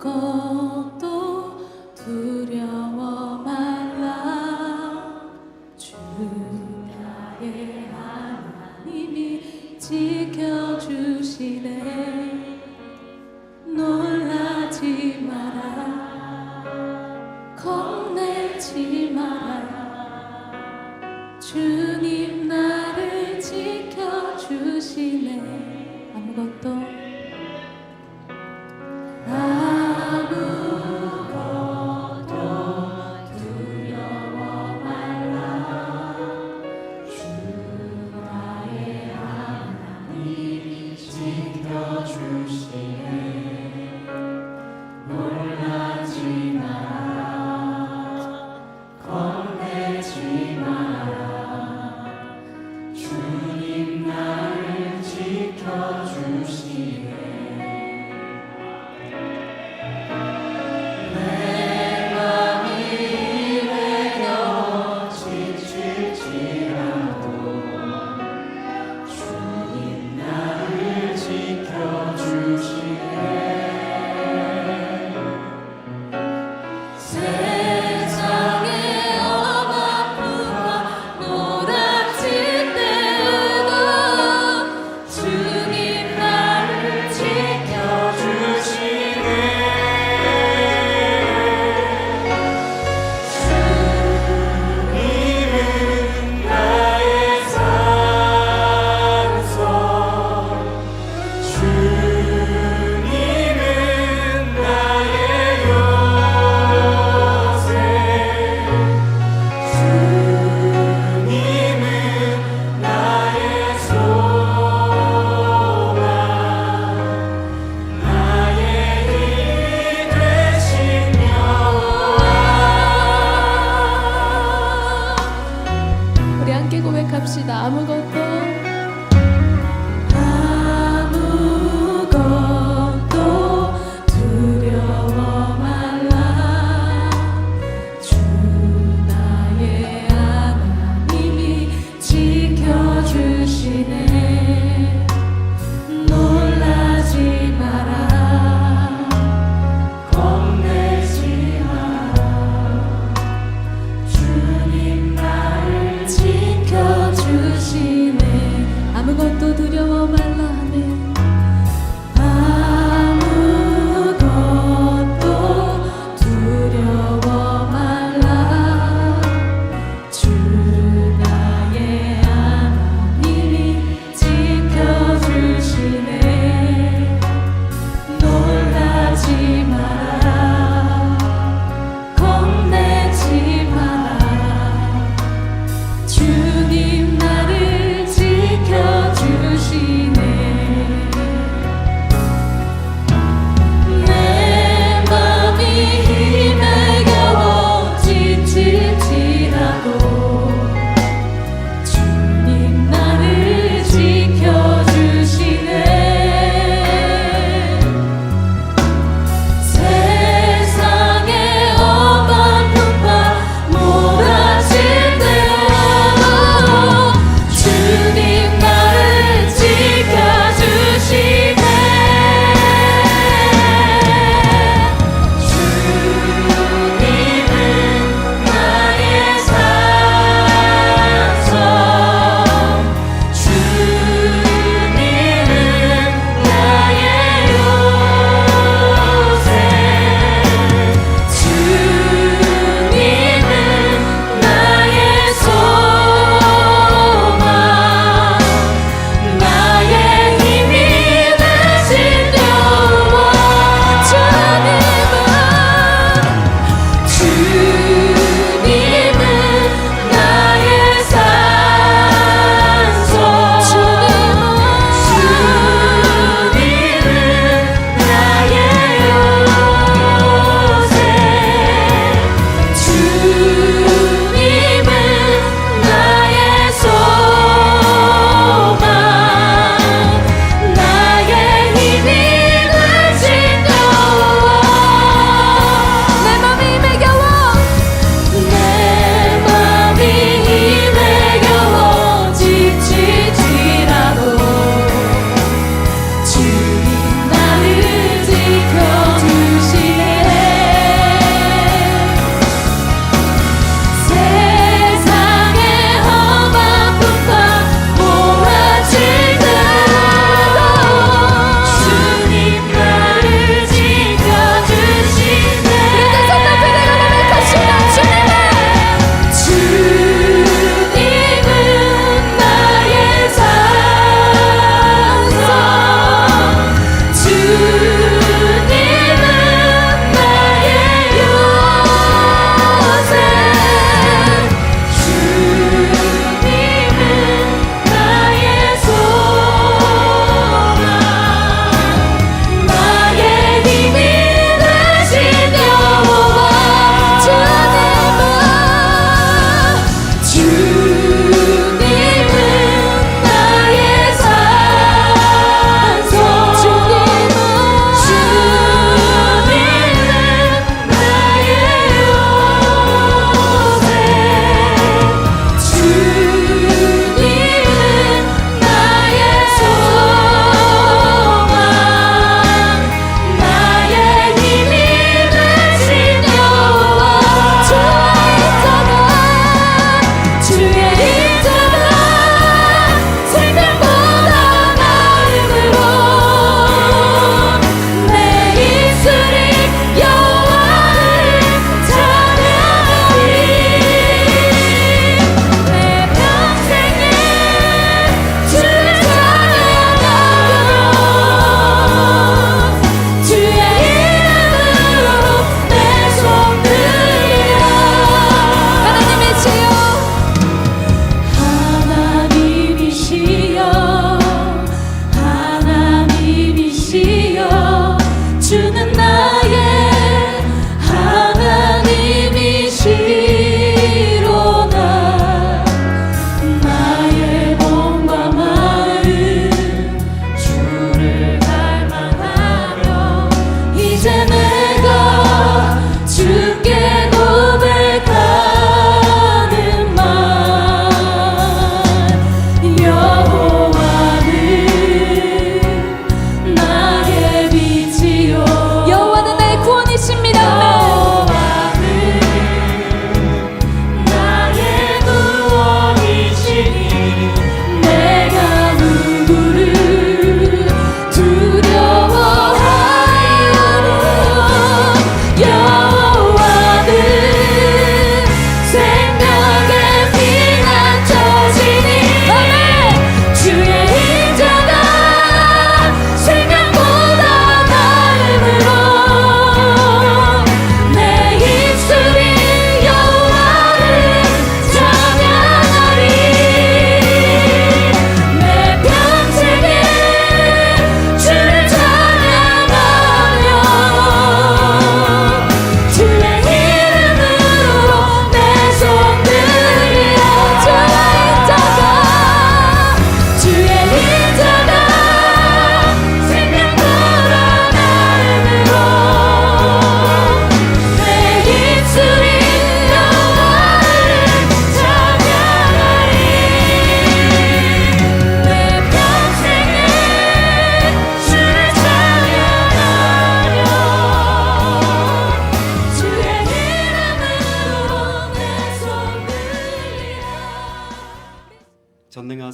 아무것도 두려워 말라. 주 나의 하나님이 지켜주시네. 놀라지 마라, 겁내지 마라. 주님 나를 지켜주시네. 아무것도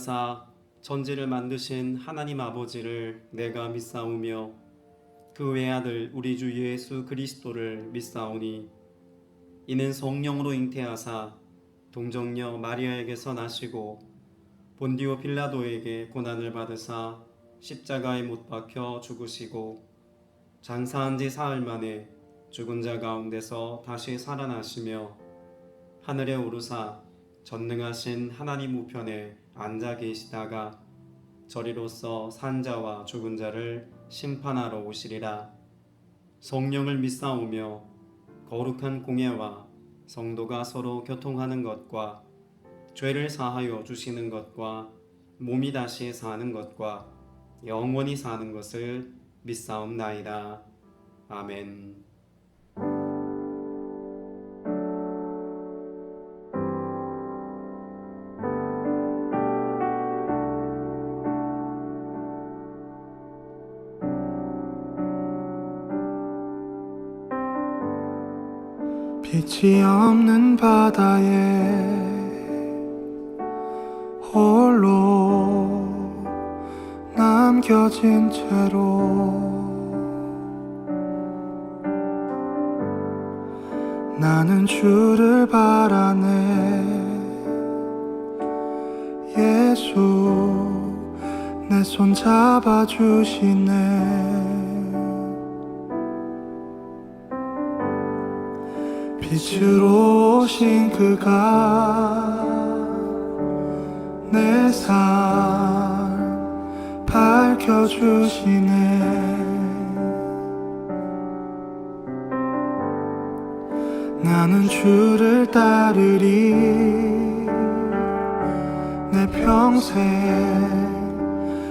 하사 천지를 만드신 하나님 아버지를 내가 믿사오며 그 외아들 우리 주 예수 그리스도를 믿사오니 이는 성령으로 잉태하사 동정녀 마리아에게서 나시고 본디오 빌라도에게 고난을 받으사 십자가에 못 박혀 죽으시고 장사한 지 사흘 만에 죽은 자 가운데서 다시 살아나시며 하늘에 오르사 전능하신 하나님 우편에 앉아 계시다가 저리로서 산자와 죽은 자를 심판하러 오시리라. 성령을 믿사오며 거룩한 공예와 성도가 서로 교통하는 것과 죄를 사하여 주시는 것과 몸이 다시 사는 것과 영원히 사는 것을 믿사옵나이다. 아멘. 빛이 없는 바다에 홀로 남겨진 채로 나는 주를 바라네. 예수 내 손 잡아주시네. 빛으로 오신 그가 내 삶 밝혀주시네. 나는 주를 따르리. 내 평생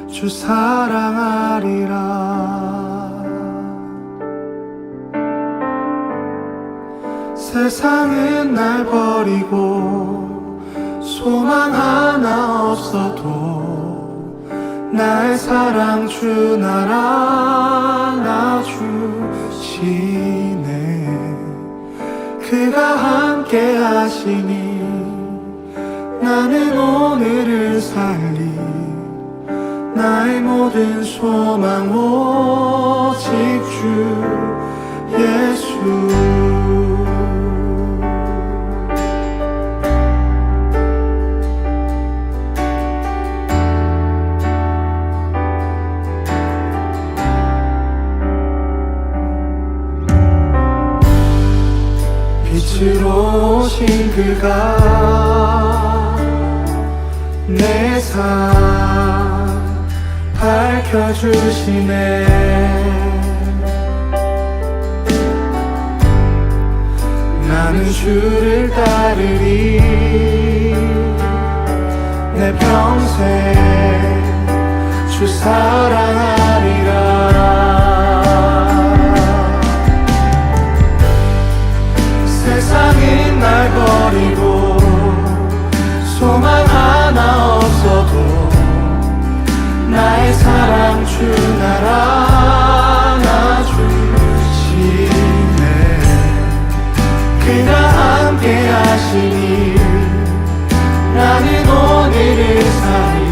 주 사랑하리라. 세상은 날 버리고 소망 하나 없어도 나의 사랑 주 나라 놔주시네. 그가 함께 하시니 나는 오늘을 살리. 나의 모든 소망 오직 주 예수. 빛으로 오신 그가 내 삶 밝혀주시네. 나는 주를 따르리. 내 평생 주 사랑하리라. 세상은 날 버리고 소망 하나 없어도 나의 사랑 주 나라 놔주시네. 그가 함께 하시니 나는 오늘을 살리.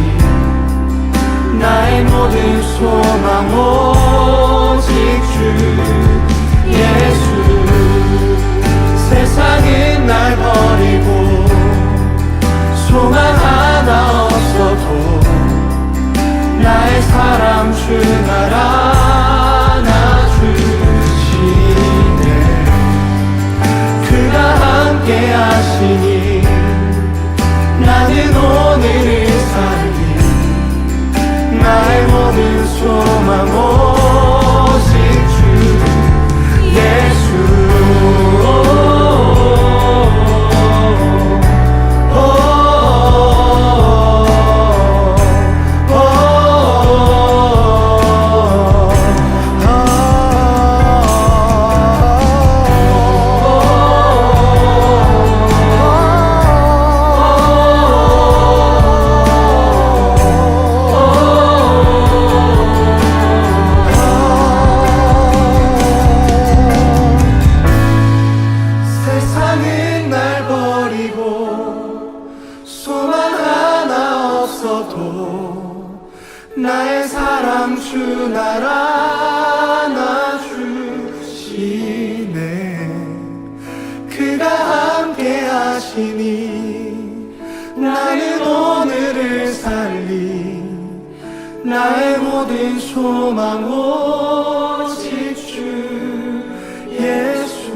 나의 모든 소망 나의 모든 소망 오직 주 예수.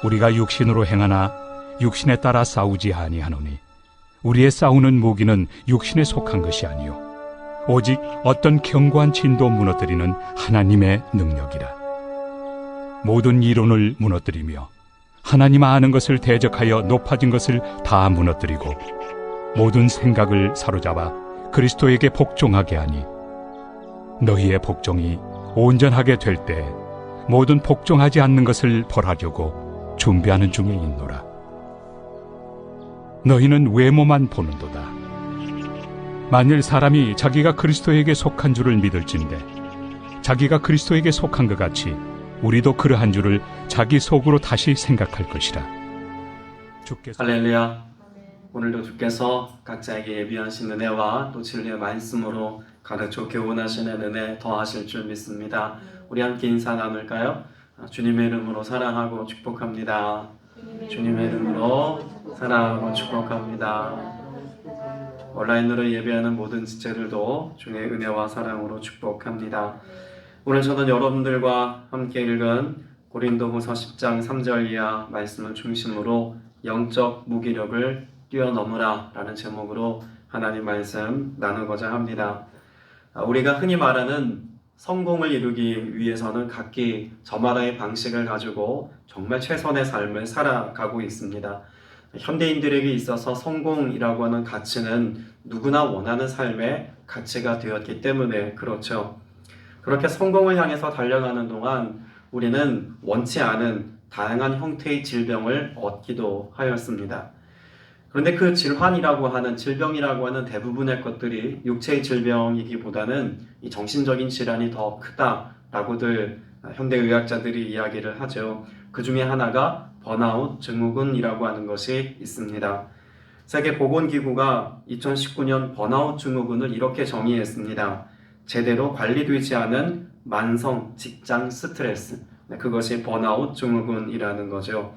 우리가 육신으로 행하나 육신에 따라 싸우지 아니하노니 우리의 싸우는 무기는 육신에 속한 것이 아니요 오직 어떤 견고한 진도 무너뜨리는 하나님의 능력이라. 모든 이론을 무너뜨리며 하나님 아는 것을 대적하여 높아진 것을 다 무너뜨리고 모든 생각을 사로잡아 그리스도에게 복종하게 하니 너희의 복종이 온전하게 될 때 모든 복종하지 않는 것을 벌하려고 준비하는 중에 있노라. 너희는 외모만 보는도다. 만일 사람이 자기가 그리스도에게 속한 줄을 믿을진대 자기가 그리스도에게 속한 것 같이 우리도 그러한 줄을 자기 속으로 다시 생각할 것이라. 주께서 할렐루야. 오늘도 주께서 각자에게 예비하신 은혜와 또 진리의 말씀으로 가르쳐 교훈하시는 은혜 더하실 줄 믿습니다. 우리 함께 인사 나눌까요? 주님의 이름으로 사랑하고 축복합니다. 주님의 이름으로 사랑하고 축복합니다. 온라인으로 예배하는 모든 지체들도 주의 은혜와 사랑으로 축복합니다. 오늘 저는 여러분들과 함께 읽은 고린도후서 10장 3절 이하 말씀을 중심으로 영적 무기력을 뛰어넘으라 라는 제목으로 하나님 말씀 나누고자 합니다. 우리가 흔히 말하는 성공을 이루기 위해서는 각기 저마다의 방식을 가지고 정말 최선의 삶을 살아가고 있습니다. 현대인들에게 있어서 성공이라고 하는 가치는 누구나 원하는 삶의 가치가 되었기 때문에 그렇죠. 그렇게 성공을 향해서 달려가는 동안 우리는 원치 않은 다양한 형태의 질병을 얻기도 하였습니다. 그런데 그 질환이라고 하는 질병이라고 하는 대부분의 것들이 육체의 질병이기보다는 이 정신적인 질환이 더 크다라고들 현대의학자들이 이야기를 하죠. 그 중에 하나가 번아웃 증후군이라고 하는 것이 있습니다. 세계보건기구가 2019년 번아웃 증후군을 이렇게 정의했습니다. 제대로 관리되지 않은 만성 직장 스트레스, 그것이 번아웃 증후군이라는 거죠.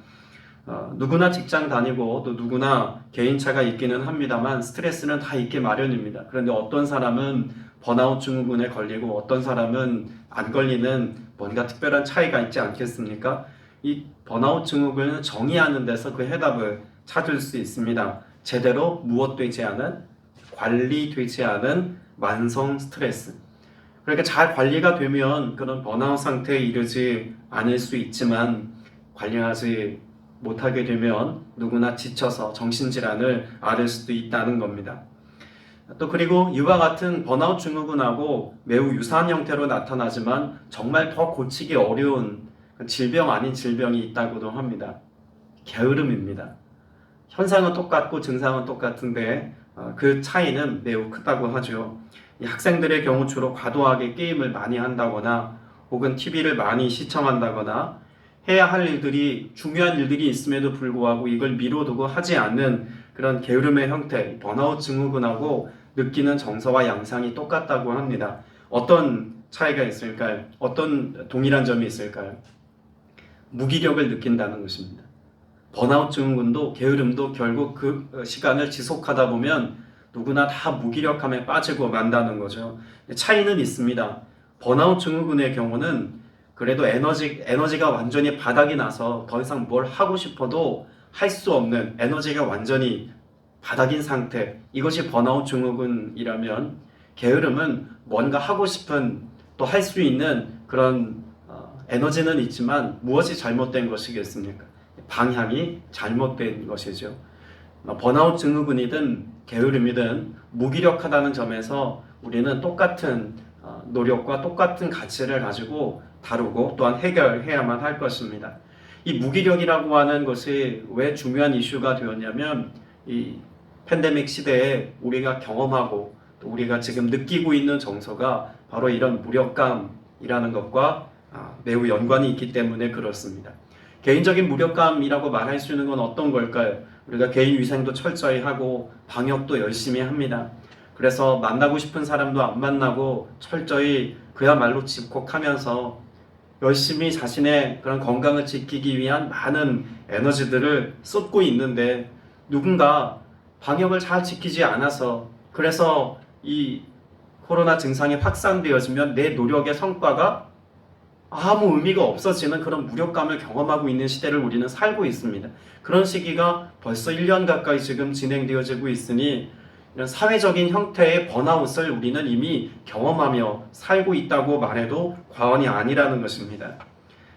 누구나 직장 다니고 또 누구나 개인차가 있기는 합니다만 스트레스는 다 있기 마련입니다. 그런데 어떤 사람은 번아웃 증후군에 걸리고 어떤 사람은 안 걸리는 뭔가 특별한 차이가 있지 않겠습니까? 이 번아웃 증후군을 정의하는 데서 그 해답을 찾을 수 있습니다. 제대로 무엇되지 않은, 관리되지 않은 만성 스트레스. 그러니까 잘 관리가 되면 그런 번아웃 상태에 이르지 않을 수 있지만 관리하지 못하게 되면 누구나 지쳐서 정신질환을 앓을 수도 있다는 겁니다. 또 그리고 이와 같은 번아웃 증후군하고 매우 유사한 형태로 나타나지만 정말 더 고치기 어려운 질병 아닌 질병이 있다고도 합니다. 게으름입니다. 현상은 똑같고 증상은 똑같은데 그 차이는 매우 크다고 하죠. 이 학생들의 경우 주로 과도하게 게임을 많이 한다거나 혹은 TV를 많이 시청한다거나 해야 할 일들이 중요한 일들이 있음에도 불구하고 이걸 미뤄두고 하지 않는 그런 게으름의 형태, 번아웃 증후군하고 느끼는 정서와 양상이 똑같다고 합니다. 어떤 차이가 있을까요? 어떤 동일한 점이 있을까요? 무기력을 느낀다는 것입니다. 번아웃 증후군도 게으름도 결국 그 시간을 지속하다 보면 누구나 다 무기력함에 빠지고 만다는 거죠. 차이는 있습니다. 번아웃 증후군의 경우는 그래도 에너지가 완전히 바닥이 나서 더 이상 뭘 하고 싶어도 할 수 없는 에너지가 완전히 바닥인 상태, 이것이 번아웃 증후군이라면 게으름은 뭔가 하고 싶은 또 할 수 있는 그런 에너지는 있지만 무엇이 잘못된 것이겠습니까? 방향이 잘못된 것이죠. 번아웃 증후군이든 게으름이든 무기력하다는 점에서 우리는 똑같은 노력과 똑같은 가치를 가지고 다루고 또한 해결해야만 할 것입니다. 이 무기력이라고 하는 것이 왜 중요한 이슈가 되었냐면 이 팬데믹 시대에 우리가 경험하고 또 우리가 지금 느끼고 있는 정서가 바로 이런 무력감이라는 것과 매우 연관이 있기 때문에 그렇습니다. 개인적인 무력감이라고 말할 수 있는 건 어떤 걸까요? 우리가 개인 위생도 철저히 하고 방역도 열심히 합니다. 그래서 만나고 싶은 사람도 안 만나고 철저히 그야말로 집콕하면서 열심히 자신의 그런 건강을 지키기 위한 많은 에너지들을 쏟고 있는데, 누군가 방역을 잘 지키지 않아서, 그래서 이 코로나 증상이 확산되어지면 내 노력의 성과가 아무 의미가 없어지는 그런 무력감을 경험하고 있는 시대를 우리는 살고 있습니다. 그런 시기가 벌써 1년 가까이 지금 진행되어지고 있으니 이런 사회적인 형태의 번아웃을 우리는 이미 경험하며 살고 있다고 말해도 과언이 아니라는 것입니다.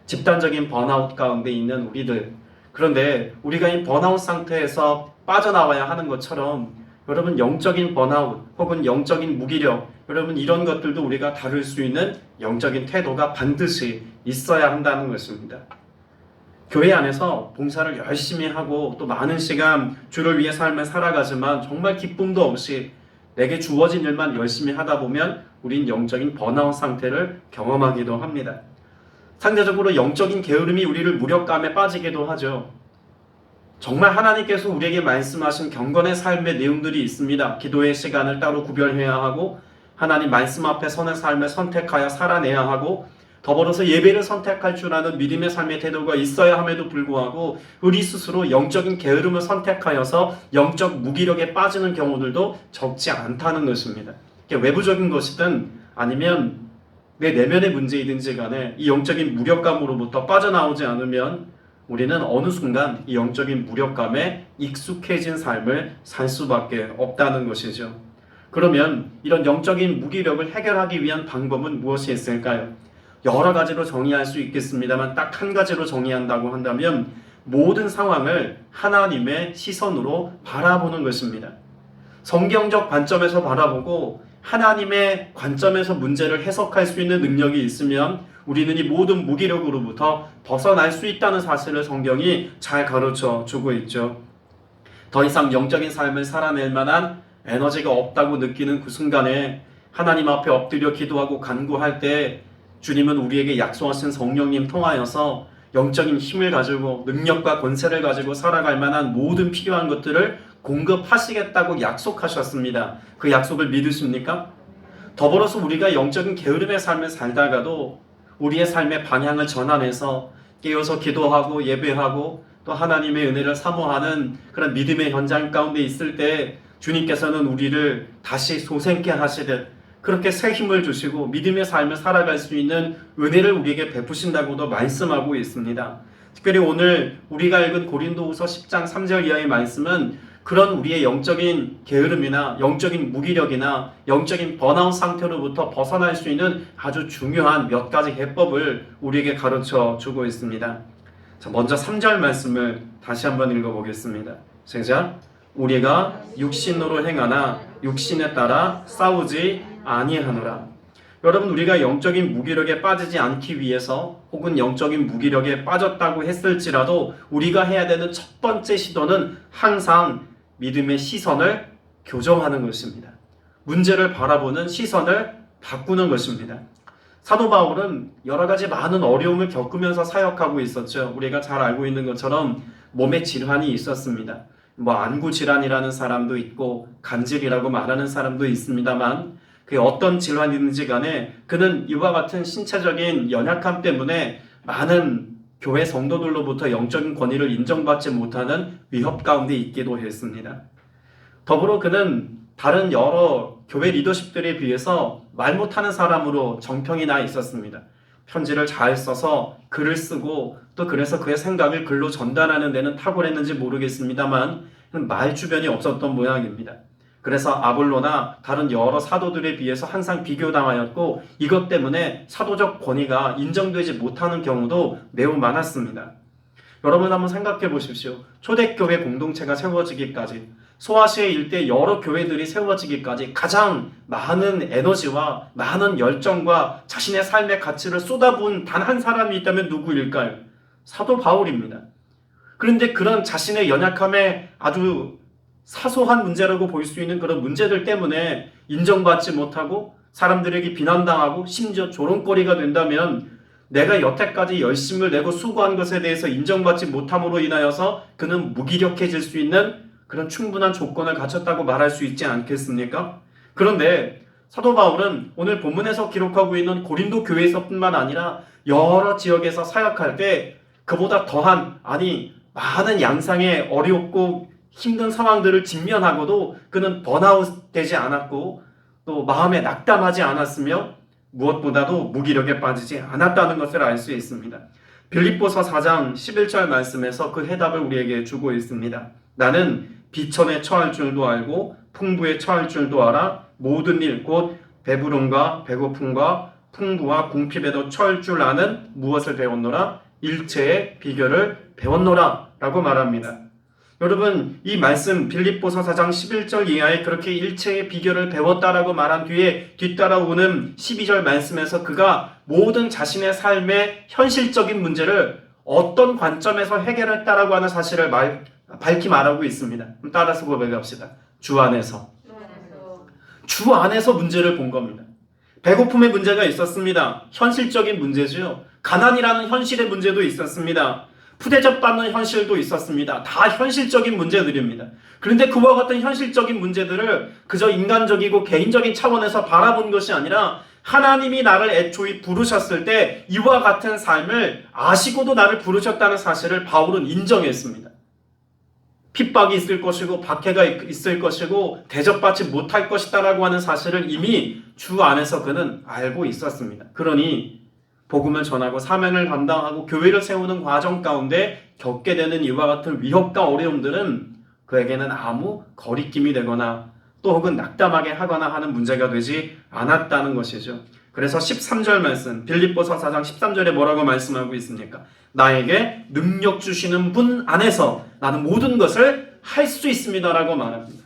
집단적인 번아웃 가운데 있는 우리들, 그런데 우리가 이 번아웃 상태에서 빠져나와야 하는 것처럼 여러분, 영적인 번아웃 혹은 영적인 무기력, 여러분 이런 것들도 우리가 다룰 수 있는 영적인 태도가 반드시 있어야 한다는 것입니다. 교회 안에서 봉사를 열심히 하고 또 많은 시간 주를 위해 삶을 살아가지만 정말 기쁨도 없이 내게 주어진 일만 열심히 하다 보면 우린 영적인 번아웃 상태를 경험하기도 합니다. 상대적으로 영적인 게으름이 우리를 무력감에 빠지기도 하죠. 정말 하나님께서 우리에게 말씀하신 경건의 삶의 내용들이 있습니다. 기도의 시간을 따로 구별해야 하고, 하나님 말씀 앞에 서는 삶을 선택하여 살아내야 하고, 더불어서 예배를 선택할 줄 아는 믿음의 삶의 태도가 있어야 함에도 불구하고 우리 스스로 영적인 게으름을 선택하여서 영적 무기력에 빠지는 경우들도 적지 않다는 것입니다. 외부적인 것이든 아니면 내 내면의 문제이든지 간에 이 영적인 무력감으로부터 빠져나오지 않으면 우리는 어느 순간 이 영적인 무력감에 익숙해진 삶을 살 수밖에 없다는 것이죠. 그러면 이런 영적인 무기력을 해결하기 위한 방법은 무엇이 있을까요? 여러 가지로 정의할 수 있겠습니다만 딱 한 가지로 정의한다고 한다면 모든 상황을 하나님의 시선으로 바라보는 것입니다. 성경적 관점에서 바라보고 하나님의 관점에서 문제를 해석할 수 있는 능력이 있으면 우리는 이 모든 무기력으로부터 벗어날 수 있다는 사실을 성경이 잘 가르쳐 주고 있죠. 더 이상 영적인 삶을 살아낼 만한 에너지가 없다고 느끼는 그 순간에 하나님 앞에 엎드려 기도하고 간구할 때 주님은 우리에게 약속하신 성령님 통하여서 영적인 힘을 가지고 능력과 권세를 가지고 살아갈 만한 모든 필요한 것들을 공급하시겠다고 약속하셨습니다. 그 약속을 믿으십니까? 더불어서 우리가 영적인 게으름의 삶을 살다가도 우리의 삶의 방향을 전환해서 깨어서 기도하고 예배하고 또 하나님의 은혜를 사모하는 그런 믿음의 현장 가운데 있을 때 주님께서는 우리를 다시 솟게 하시듯 그렇게 새 힘을 주시고 믿음의 삶을 살아갈 수 있는 은혜를 우리에게 베푸신다고도 말씀하고 있습니다. 특별히 오늘 우리가 읽은 고린도후서 10장 3절 이하의 말씀은 그런 우리의 영적인 게으름이나 영적인 무기력이나 영적인 번아웃 상태로부터 벗어날 수 있는 아주 중요한 몇 가지 해법을 우리에게 가르쳐 주고 있습니다. 자, 먼저 3절 말씀을 다시 한번 읽어보겠습니다. 시작. 우리가 육신으로 행하나 육신에 따라 싸우지 아니하노라. 여러분, 우리가 영적인 무기력에 빠지지 않기 위해서 혹은 영적인 무기력에 빠졌다고 했을지라도 우리가 해야 되는 첫 번째 시도는 항상 믿음의 시선을 교정하는 것입니다. 문제를 바라보는 시선을 바꾸는 것입니다. 사도 바울은 여러 가지 많은 어려움을 겪으면서 사역하고 있었죠. 우리가 잘 알고 있는 것처럼 몸에 질환이 있었습니다. 안구 질환이라는 사람도 있고 간질이라고 말하는 사람도 있습니다만 그게 어떤 질환이든지 간에 그는 이와 같은 신체적인 연약함 때문에 많은 교회 성도들로부터 영적인 권위를 인정받지 못하는 위협 가운데 있기도 했습니다. 더불어 그는 다른 여러 교회 리더십들에 비해서 말 못하는 사람으로 정평이 나 있었습니다. 편지를 잘 써서 글을 쓰고 또 그래서 그의 생각을 글로 전달하는 데는 탁월했는지 모르겠습니다만 말 주변이 없었던 모양입니다. 그래서 아볼로나 다른 여러 사도들에 비해서 항상 비교당하였고 이것 때문에 사도적 권위가 인정되지 못하는 경우도 매우 많았습니다. 여러분 한번 생각해 보십시오. 초대교회 공동체가 세워지기까지 소아시아 일대 여러 교회들이 세워지기까지 가장 많은 에너지와 많은 열정과 자신의 삶의 가치를 쏟아부은 단 한 사람이 있다면 누구일까요? 사도 바울입니다. 그런데 그런 자신의 연약함에 아주 사소한 문제라고 볼 수 있는 그런 문제들 때문에 인정받지 못하고 사람들에게 비난당하고 심지어 조롱거리가 된다면 내가 여태까지 열심을 내고 수고한 것에 대해서 인정받지 못함으로 인하여서 그는 무기력해질 수 있는 그런 충분한 조건을 갖췄다고 말할 수 있지 않겠습니까? 그런데 사도 바울은 오늘 본문에서 기록하고 있는 고린도 교회에서뿐만 아니라 여러 지역에서 사역할 때 그보다 더한, 아니 많은 양상의 어렵고 힘든 상황들을 직면하고도 그는 번아웃 되지 않았고 또 마음에 낙담하지 않았으며 무엇보다도 무기력에 빠지지 않았다는 것을 알 수 있습니다. 빌립보서 4장 11절 말씀에서 그 해답을 우리에게 주고 있습니다. 나는 비천에 처할 줄도 알고 풍부에 처할 줄도 알아 모든 일 곧 배부름과 배고픔과 풍부와 궁핍에도 처할 줄 아는 무엇을 배웠노라? 일체의 비결을 배웠노라 라고 말합니다. 여러분, 이 말씀 빌립보서 4장 11절 이하에 그렇게 일체의 비결을 배웠다라고 말한 뒤에 뒤따라오는 12절 말씀에서 그가 모든 자신의 삶의 현실적인 문제를 어떤 관점에서 해결했다라고 하는 사실을 밝히 말하고 있습니다. 따라서 고백합시다. 주 안에서. 주 안에서 문제를 본 겁니다. 배고픔의 문제가 있었습니다. 현실적인 문제죠. 가난이라는 현실의 문제도 있었습니다. 푸대접받는 현실도 있었습니다. 다 현실적인 문제들입니다. 그런데 그와 같은 현실적인 문제들을 그저 인간적이고 개인적인 차원에서 바라본 것이 아니라 하나님이 나를 애초에 부르셨을 때 이와 같은 삶을 아시고도 나를 부르셨다는 사실을 바울은 인정했습니다. 핍박이 있을 것이고 박해가 있을 것이고 대접받지 못할 것이다라고 하는 사실을 이미 주 안에서 그는 알고 있었습니다. 그러니 복음을 전하고 사명을 감당하고 교회를 세우는 과정 가운데 겪게 되는 이와 같은 위협과 어려움들은 그에게는 아무 거리낌이 되거나 또 혹은 낙담하게 하거나 하는 문제가 되지 않았다는 것이죠. 그래서 13절 말씀, 빌립보서 4장 13절에 뭐라고 말씀하고 있습니까? 나에게 능력 주시는 분 안에서 나는 모든 것을 할 수 있습니다라고 말합니다.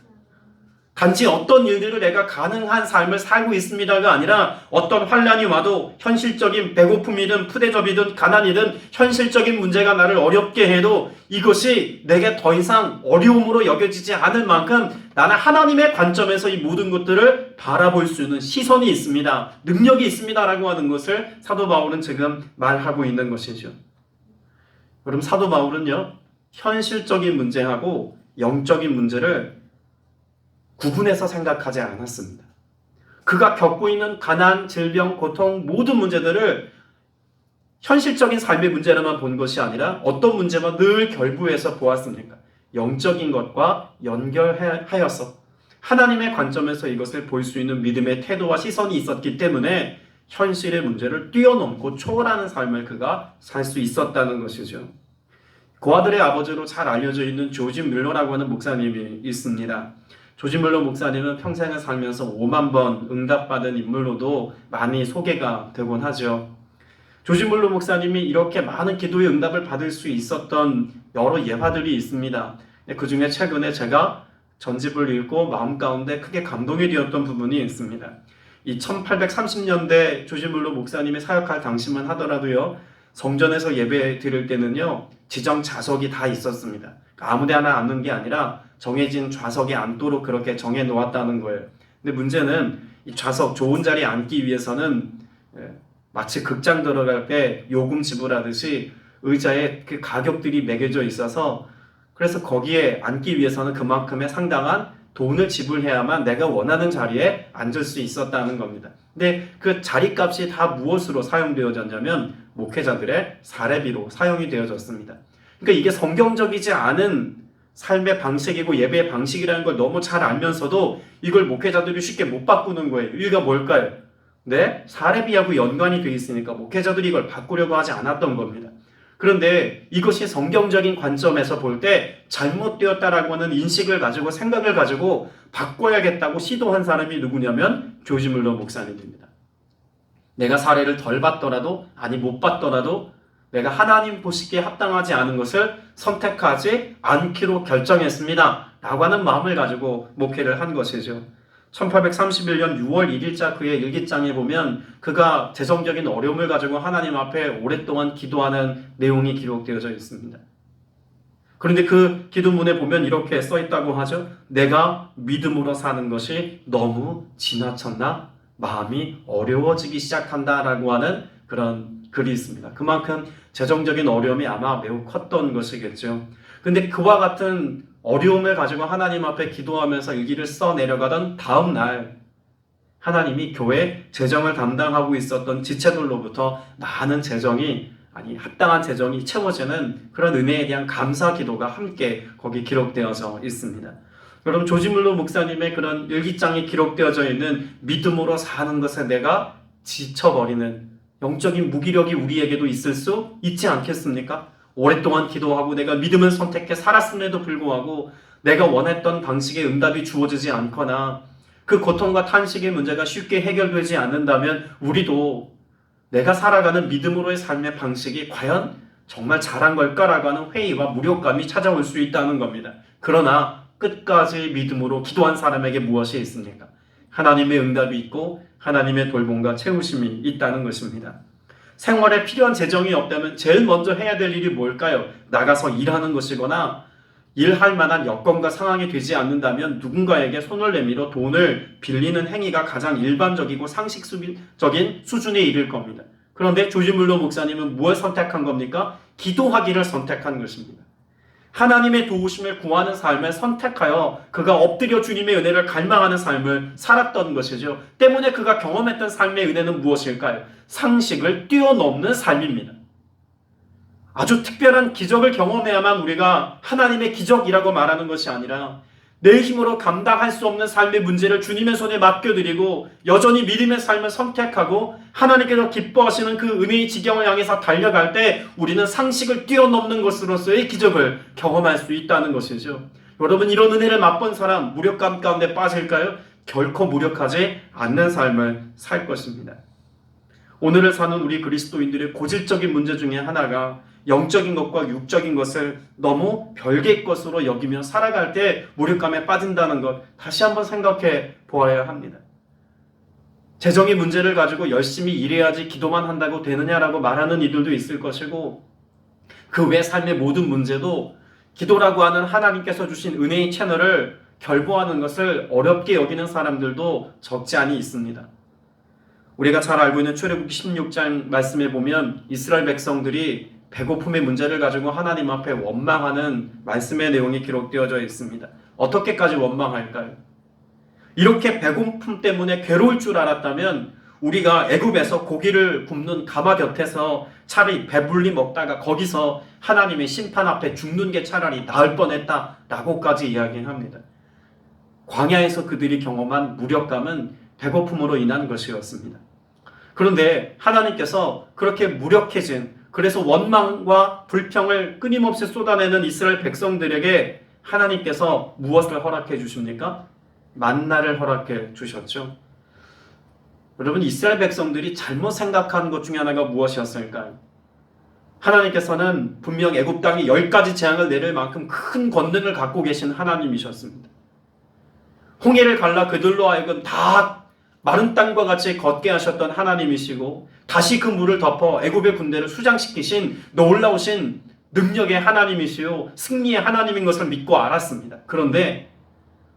단지 어떤 일들을 내가 가능한 삶을 살고 있습니다가 아니라 어떤 환난이 와도 현실적인 배고픔이든 푸대접이든 가난이든 현실적인 문제가 나를 어렵게 해도 이것이 내게 더 이상 어려움으로 여겨지지 않을 만큼 나는 하나님의 관점에서 이 모든 것들을 바라볼 수 있는 시선이 있습니다. 능력이 있습니다라고 하는 것을 사도 바울은 지금 말하고 있는 것이죠. 그럼 사도 바울은요, 현실적인 문제하고 영적인 문제를 구분해서 생각하지 않았습니다. 그가 겪고 있는 가난, 질병, 고통 모든 문제들을 현실적인 삶의 문제로만 본 것이 아니라 어떤 문제만 늘 결부해서 보았습니까? 영적인 것과 연결하여서 하나님의 관점에서 이것을 볼 수 있는 믿음의 태도와 시선이 있었기 때문에 현실의 문제를 뛰어넘고 초월하는 삶을 그가 살 수 있었다는 것이죠. 고아들의 아버지로 잘 알려져 있는 조지 뮬러라고 하는 목사님이 있습니다. 조지 뮬러 목사님은 평생을 살면서 5만 번 응답받은 인물로도 많이 소개가 되곤 하죠. 조지 뮬러 목사님이 이렇게 많은 기도의 응답을 받을 수 있었던 여러 예화들이 있습니다. 그 중에 최근에 제가 전집을 읽고 마음 가운데 크게 감동이 되었던 부분이 있습니다. 이 1830년대 조지 뮬러 목사님이 사역할 당시만 하더라도요, 성전에서 예배 드릴 때는요, 지정 좌석이 다 있었습니다. 아무데나 앉는 게 아니라 정해진 좌석에 앉도록 그렇게 정해 놓았다는 거예요. 근데 문제는 이 좌석 좋은 자리에 앉기 위해서는 마치 극장 들어갈 때 요금 지불하듯이 의자에 그 가격들이 매겨져 있어서, 그래서 거기에 앉기 위해서는 그만큼의 상당한 돈을 지불해야만 내가 원하는 자리에 앉을 수 있었다는 겁니다. 근데 그 자리값이 다 무엇으로 사용되어졌냐면 목회자들의 사례비로 사용이 되어졌습니다. 그러니까 이게 성경적이지 않은 삶의 방식이고 예배의 방식이라는 걸 너무 잘 알면서도 이걸 목회자들이 쉽게 못 바꾸는 거예요. 이유가 뭘까요? 네, 사례비하고 연관이 되어 있으니까 목회자들이 이걸 바꾸려고 하지 않았던 겁니다. 그런데 이것이 성경적인 관점에서 볼 때 잘못되었다라고 하는 인식을 가지고 생각을 가지고 바꿔야겠다고 시도한 사람이 누구냐면 조지 뮬러 목사님입니다. 내가 사례를 덜 받더라도, 아니 못 받더라도 내가 하나님 보시기에 합당하지 않은 것을 선택하지 않기로 결정했습니다 라고 하는 마음을 가지고 목회를 한 것이죠. 1831년 6월 1일자 그의 일기장에 보면 그가 재정적인 어려움을 가지고 하나님 앞에 오랫동안 기도하는 내용이 기록되어져 있습니다. 그런데 그 기도문에 보면 이렇게 써있다고 하죠. 내가 믿음으로 사는 것이 너무 지나쳤나? 마음이 어려워지기 시작한다 라고 하는 그런 글이 있습니다. 그만큼 재정적인 어려움이 아마 매우 컸던 것이겠죠. 근데 그와 같은 어려움을 가지고 하나님 앞에 기도하면서 일기를 써 내려가던 다음 날 하나님이 교회 재정을 담당하고 있었던 지체들로부터 많은 재정이 합당한 재정이 채워지는 그런 은혜에 대한 감사 기도가 함께 거기 기록되어져 있습니다. 여러분, 조지 물러 목사님의 그런 일기장에 기록되어져 있는 믿음으로 사는 것에 내가 지쳐버리는 영적인 무기력이 우리에게도 있을 수 있지 않겠습니까? 오랫동안 기도하고 내가 믿음을 선택해 살았음에도 불구하고 내가 원했던 방식의 응답이 주어지지 않거나 그 고통과 탄식의 문제가 쉽게 해결되지 않는다면 우리도 내가 살아가는 믿음으로의 삶의 방식이 과연 정말 잘한 걸까라고 하는 회의와 무력감이 찾아올 수 있다는 겁니다. 그러나 끝까지 믿음으로 기도한 사람에게 무엇이 있습니까? 하나님의 응답이 있고 하나님의 돌봄과 채우심이 있다는 것입니다. 생활에 필요한 재정이 없다면 제일 먼저 해야 될 일이 뭘까요? 나가서 일하는 것이거나 일할 만한 여건과 상황이 되지 않는다면 누군가에게 손을 내밀어 돈을 빌리는 행위가 가장 일반적이고 상식적인 수준에 이를 겁니다. 그런데 조지 물러 목사님은 무엇을 선택한 겁니까? 기도하기를 선택한 것입니다. 하나님의 도우심을 구하는 삶을 선택하여 그가 엎드려 주님의 은혜를 갈망하는 삶을 살았던 것이죠. 때문에 그가 경험했던 삶의 은혜는 무엇일까요? 상식을 뛰어넘는 삶입니다. 아주 특별한 기적을 경험해야만 우리가 하나님의 기적이라고 말하는 것이 아니라 내 힘으로 감당할 수 없는 삶의 문제를 주님의 손에 맡겨드리고 여전히 믿음의 삶을 선택하고 하나님께서 기뻐하시는 그 은혜의 지경을 향해서 달려갈 때 우리는 상식을 뛰어넘는 것으로서의 기적을 경험할 수 있다는 것이죠. 여러분, 이런 은혜를 맛본 사람 무력감 가운데 빠질까요? 결코 무력하지 않는 삶을 살 것입니다. 오늘을 사는 우리 그리스도인들의 고질적인 문제 중에 하나가 영적인 것과 육적인 것을 너무 별개의 것으로 여기며 살아갈 때 무력감에 빠진다는 것, 다시 한번 생각해 보아야 합니다. 재정의 문제를 가지고 열심히 일해야지 기도만 한다고 되느냐라고 말하는 이들도 있을 것이고, 그 외 삶의 모든 문제도 기도라고 하는 하나님께서 주신 은혜의 채널을 결부하는 것을 어렵게 여기는 사람들도 적지 않이 있습니다. 우리가 잘 알고 있는 출애굽기 16장 말씀에 보면 이스라엘 백성들이 배고픔의 문제를 가지고 하나님 앞에 원망하는 말씀의 내용이 기록되어져 있습니다. 어떻게까지 원망할까요? 이렇게 배고픔 때문에 괴로울 줄 알았다면 우리가 애굽에서 고기를 굽는 가마 곁에서 차라리 배불리 먹다가 거기서 하나님의 심판 앞에 죽는 게 차라리 나을 뻔했다라고까지 이야기합니다. 광야에서 그들이 경험한 무력감은 배고픔으로 인한 것이었습니다. 그런데 하나님께서 그렇게 무력해진, 그래서 원망과 불평을 끊임없이 쏟아내는 이스라엘 백성들에게 하나님께서 무엇을 허락해 주십니까? 만나를 허락해 주셨죠. 여러분, 이스라엘 백성들이 잘못 생각한 것 중에 하나가 무엇이었을까요? 하나님께서는 분명 애굽 땅에 10가지 재앙을 내릴 만큼 큰 권능을 갖고 계신 하나님이셨습니다. 홍해를 갈라 그들로 하여금 다 마른 땅과 같이 걷게 하셨던 하나님이시고, 다시 그 물을 덮어 애굽의 군대를 수장시키신 놀라우신 능력의 하나님이시요 승리의 하나님인 것을 믿고 알았습니다. 그런데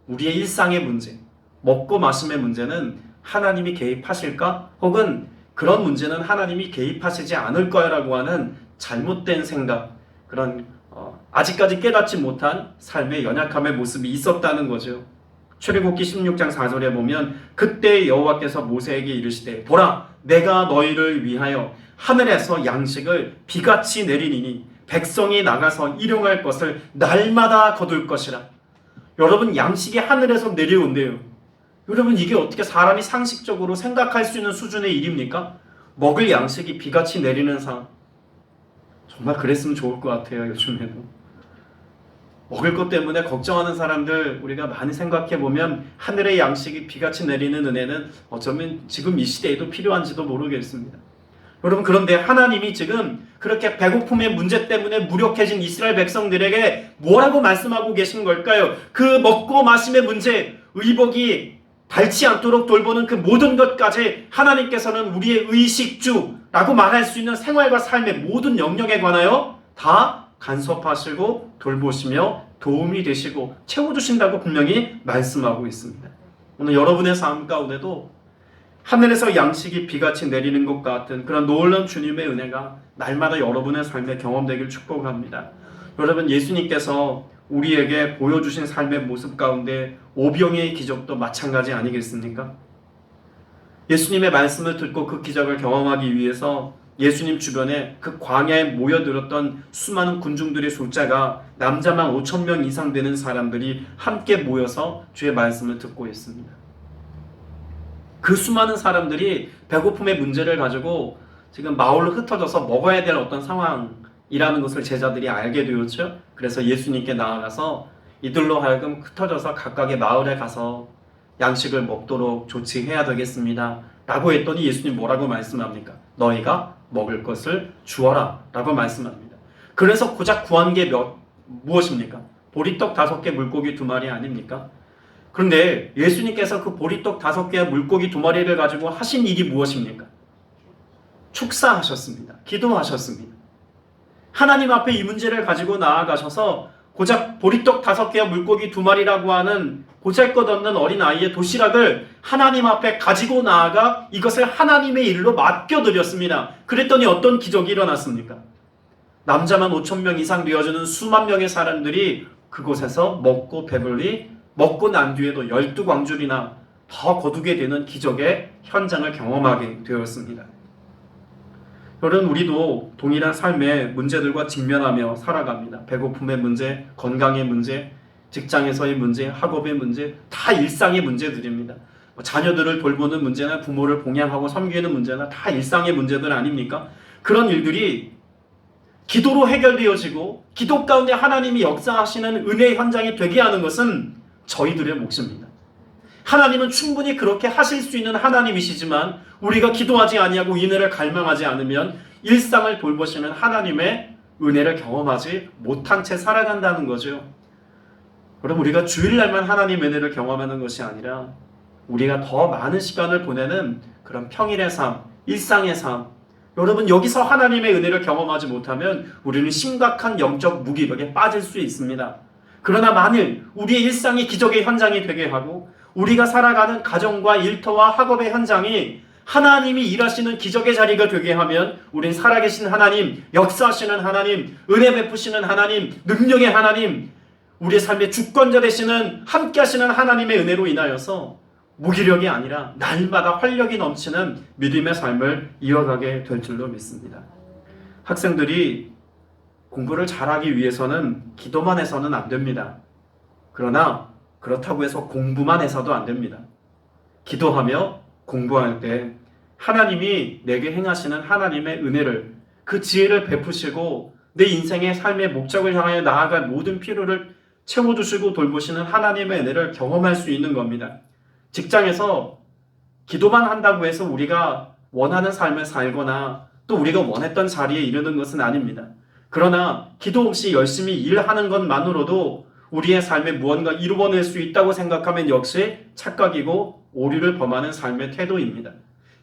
우리의 일상의 문제, 먹고 마심의 문제는 하나님이 개입하실까? 혹은 그런 문제는 하나님이 개입하시지 않을 거라고 하는 잘못된 생각, 그런 아직까지 깨닫지 못한 삶의 연약함의 모습이 있었다는 거죠. 출애굽기 16장 4절에 보면 그때 여호와께서 모세에게 이르시되 보라, 내가 너희를 위하여 하늘에서 양식을 비같이 내리니니 백성이 나가서 일용할 것을 날마다 거둘 것이라. 여러분, 양식이 하늘에서 내려온대요. 여러분, 이게 어떻게 사람이 상식적으로 생각할 수 있는 수준의 일입니까? 먹을 양식이 비같이 내리는 상황. 정말 그랬으면 좋을 것 같아요. 요즘에도 먹을 것 때문에 걱정하는 사람들 우리가 많이 생각해보면 하늘의 양식이 비같이 내리는 은혜는 어쩌면 지금 이 시대에도 필요한지도 모르겠습니다. 여러분, 그런데 하나님이 지금 그렇게 배고픔의 문제 때문에 무력해진 이스라엘 백성들에게 뭐라고 말씀하고 계신 걸까요? 그 먹고 마심의 문제, 의복이 닳지 않도록 돌보는 그 모든 것까지 하나님께서는 우리의 의식주라고 말할 수 있는 생활과 삶의 모든 영역에 관하여 다 간섭하시고 돌보시며 도움이 되시고 채워주신다고 분명히 말씀하고 있습니다. 오늘 여러분의 삶 가운데도 하늘에서 양식이 비같이 내리는 것 같은 그런 놀라운 주님의 은혜가 날마다 여러분의 삶에 경험되길 축복합니다. 여러분, 예수님께서 우리에게 보여주신 삶의 모습 가운데 오병이의 기적도 마찬가지 아니겠습니까? 예수님의 말씀을 듣고 그 기적을 경험하기 위해서 예수님 주변에 그 광야에 모여들었던 수많은 군중들의 숫자가 남자만 5,000명 이상 되는 사람들이 함께 모여서 주의 말씀을 듣고 있습니다. 그 수많은 사람들이 배고픔의 문제를 가지고 지금 마을로 흩어져서 먹어야 될 어떤 상황이라는 것을 제자들이 알게 되었죠. 그래서 예수님께 나아가서 이들로 하여금 흩어져서 각각의 마을에 가서 양식을 먹도록 조치해야 되겠습니다 라고 했더니 예수님 뭐라고 말씀합니까? 너희가 먹을 것을 주어라 라고 말씀합니다. 그래서 고작 구한 게 무엇입니까? 보리떡 5개 물고기 2마리 아닙니까? 그런데 예수님께서 그 보리떡 5개와 물고기 2마리를 가지고 하신 일이 무엇입니까? 축사하셨습니다. 기도하셨습니다. 하나님 앞에 이 문제를 가지고 나아가셔서 고작 보리떡 5개와 물고기 2마리라고 하는 보잘것없는 어린아이의 도시락을 하나님 앞에 가지고 나아가 이것을 하나님의 일로 맡겨드렸습니다. 그랬더니 어떤 기적이 일어났습니까? 남자만 5,000명 이상 되어주는 수만 명의 사람들이 그곳에서 먹고 배불리 먹고 난 뒤에도 12광줄이나 더 거두게 되는 기적의 현장을 경험하게 되었습니다. 여러분, 우리도 동일한 삶의 문제들과 직면하며 살아갑니다. 배고픔의 문제, 건강의 문제, 직장에서의 문제, 학업의 문제, 다 일상의 문제들입니다. 자녀들을 돌보는 문제나 부모를 봉양하고 섬기는 문제나 다 일상의 문제들 아닙니까? 그런 일들이 기도로 해결되어지고 기도 가운데 하나님이 역사하시는 은혜의 현장이 되게 하는 것은 저희들의 몫입니다. 하나님은 충분히 그렇게 하실 수 있는 하나님이시지만 우리가 기도하지 아니하고 은혜를 갈망하지 않으면 일상을 돌보시는 하나님의 은혜를 경험하지 못한 채 살아간다는 거죠. 여러분, 우리가 주일날만 하나님의 은혜를 경험하는 것이 아니라 우리가 더 많은 시간을 보내는 그런 평일의 삶, 일상의 삶, 여러분, 여기서 하나님의 은혜를 경험하지 못하면 우리는 심각한 영적 무기력에 빠질 수 있습니다. 그러나 만일 우리의 일상이 기적의 현장이 되게 하고 우리가 살아가는 가정과 일터와 학업의 현장이 하나님이 일하시는 기적의 자리가 되게 하면 우린 살아계신 하나님, 역사하시는 하나님, 은혜 베푸시는 하나님, 능력의 하나님, 우리의 삶의 주권자 되시는 함께 하시는 하나님의 은혜로 인하여서 무기력이 아니라 날마다 활력이 넘치는 믿음의 삶을 이어가게 될 줄로 믿습니다. 학생들이 공부를 잘하기 위해서는 기도만 해서는 안 됩니다. 그러나 그렇다고 해서 공부만 해서도 안 됩니다. 기도하며 공부할 때 하나님이 내게 행하시는 하나님의 은혜를, 그 지혜를 베푸시고 내 인생의 삶의 목적을 향하여 나아갈 모든 필요를 채워주시고 돌보시는 하나님의 은혜를 경험할 수 있는 겁니다. 직장에서 기도만 한다고 해서 우리가 원하는 삶을 살거나 또 우리가 원했던 자리에 이르는 것은 아닙니다. 그러나 기도 없이 열심히 일하는 것만으로도 우리의 삶에 무언가 이루어낼 수 있다고 생각하면 역시 착각이고 오류를 범하는 삶의 태도입니다.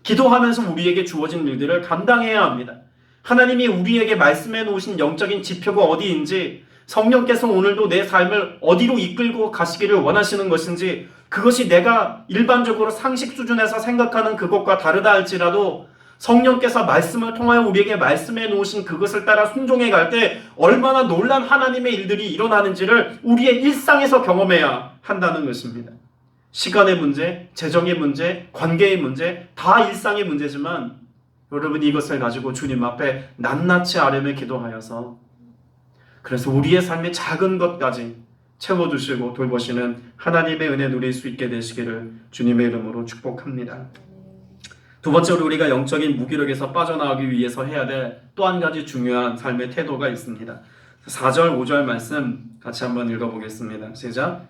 기도하면서 우리에게 주어진 일들을 감당해야 합니다. 하나님이 우리에게 말씀해 놓으신 영적인 지표가 어디인지, 성령께서 오늘도 내 삶을 어디로 이끌고 가시기를 원하시는 것인지, 그것이 내가 일반적으로 상식 수준에서 생각하는 그것과 다르다 할지라도 성령께서 말씀을 통하여 우리에게 말씀해 놓으신 그것을 따라 순종해 갈 때 얼마나 놀란 하나님의 일들이 일어나는지를 우리의 일상에서 경험해야 한다는 것입니다. 시간의 문제, 재정의 문제, 관계의 문제, 다 일상의 문제지만 여러분, 이것을 가지고 주님 앞에 낱낱이 아뢰며 기도하여서 그래서 우리의 삶의 작은 것까지 채워주시고 돌보시는 하나님의 은혜 누릴 수 있게 되시기를 주님의 이름으로 축복합니다. 두 번째로 우리가 영적인 무기력에서 빠져나오기 위해서 해야 될 또 한 가지 중요한 삶의 태도가 있습니다. 4절, 5절 말씀 같이 한번 읽어보겠습니다. 시작.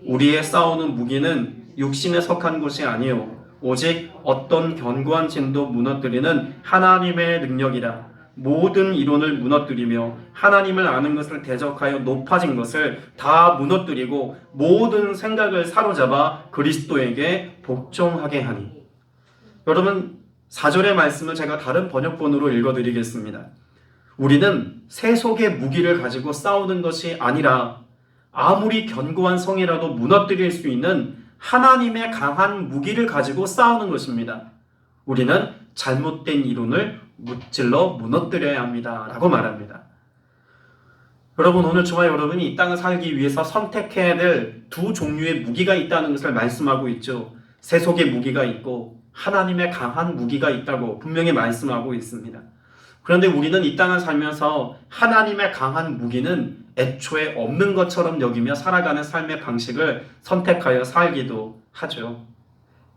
우리의 싸우는 무기는 육신에 속한 것이 아니요 오직 어떤 견고한 진도 무너뜨리는 하나님의 능력이라. 모든 이론을 무너뜨리며 하나님을 아는 것을 대적하여 높아진 것을 다 무너뜨리고 모든 생각을 사로잡아 그리스도에게 복종하게 하니. 여러분, 4절의 말씀을 제가 다른 번역본으로 읽어드리겠습니다. 우리는 세속의 무기를 가지고 싸우는 것이 아니라 아무리 견고한 성이라도 무너뜨릴 수 있는 하나님의 강한 무기를 가지고 싸우는 것입니다. 우리는 잘못된 이론을 무찔러 무너뜨려야 합니다 라고 말합니다. 여러분, 오늘 저와 여러분이 이 땅을 살기 위해서 선택해야 될 두 종류의 무기가 있다는 것을 말씀하고 있죠. 세속의 무기가 있고 하나님의 강한 무기가 있다고 분명히 말씀하고 있습니다. 그런데 우리는 이 땅을 살면서 하나님의 강한 무기는 애초에 없는 것처럼 여기며 살아가는 삶의 방식을 선택하여 살기도 하죠.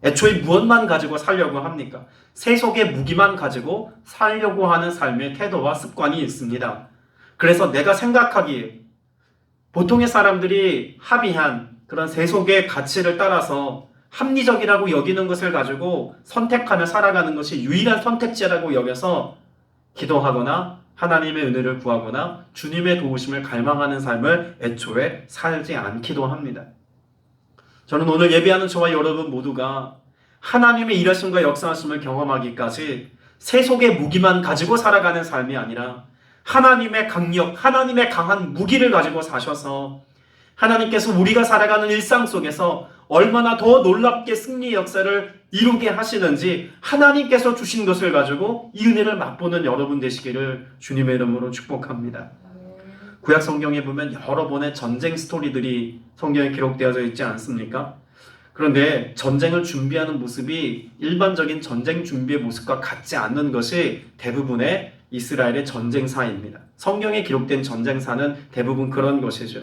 애초에 무엇만 가지고 살려고 합니까? 세속의 무기만 가지고 살려고 하는 삶의 태도와 습관이 있습니다. 그래서 내가 생각하기에 보통의 사람들이 합의한 그런 세속의 가치를 따라서 합리적이라고 여기는 것을 가지고 선택하며 살아가는 것이 유일한 선택지라고 여겨서 기도하거나 하나님의 은혜를 구하거나 주님의 도우심을 갈망하는 삶을 애초에 살지 않기도 합니다. 저는 오늘 예배하는 저와 여러분 모두가 하나님의 일하심과 역사하심을 경험하기까지 세속의 무기만 가지고 살아가는 삶이 아니라 하나님의 강력, 하나님의 강한 무기를 가지고 사셔서 하나님께서 우리가 살아가는 일상 속에서 얼마나 더 놀랍게 승리의 역사를 이루게 하시는지 하나님께서 주신 것을 가지고 이 은혜를 맛보는 여러분 되시기를 주님의 이름으로 축복합니다. 구약 성경에 보면 여러 번의 전쟁 스토리들이 성경에 기록되어져 있지 않습니까? 그런데 전쟁을 준비하는 모습이 일반적인 전쟁 준비의 모습과 같지 않는 것이 대부분의 이스라엘의 전쟁사입니다. 성경에 기록된 전쟁사는 대부분 그런 것이죠.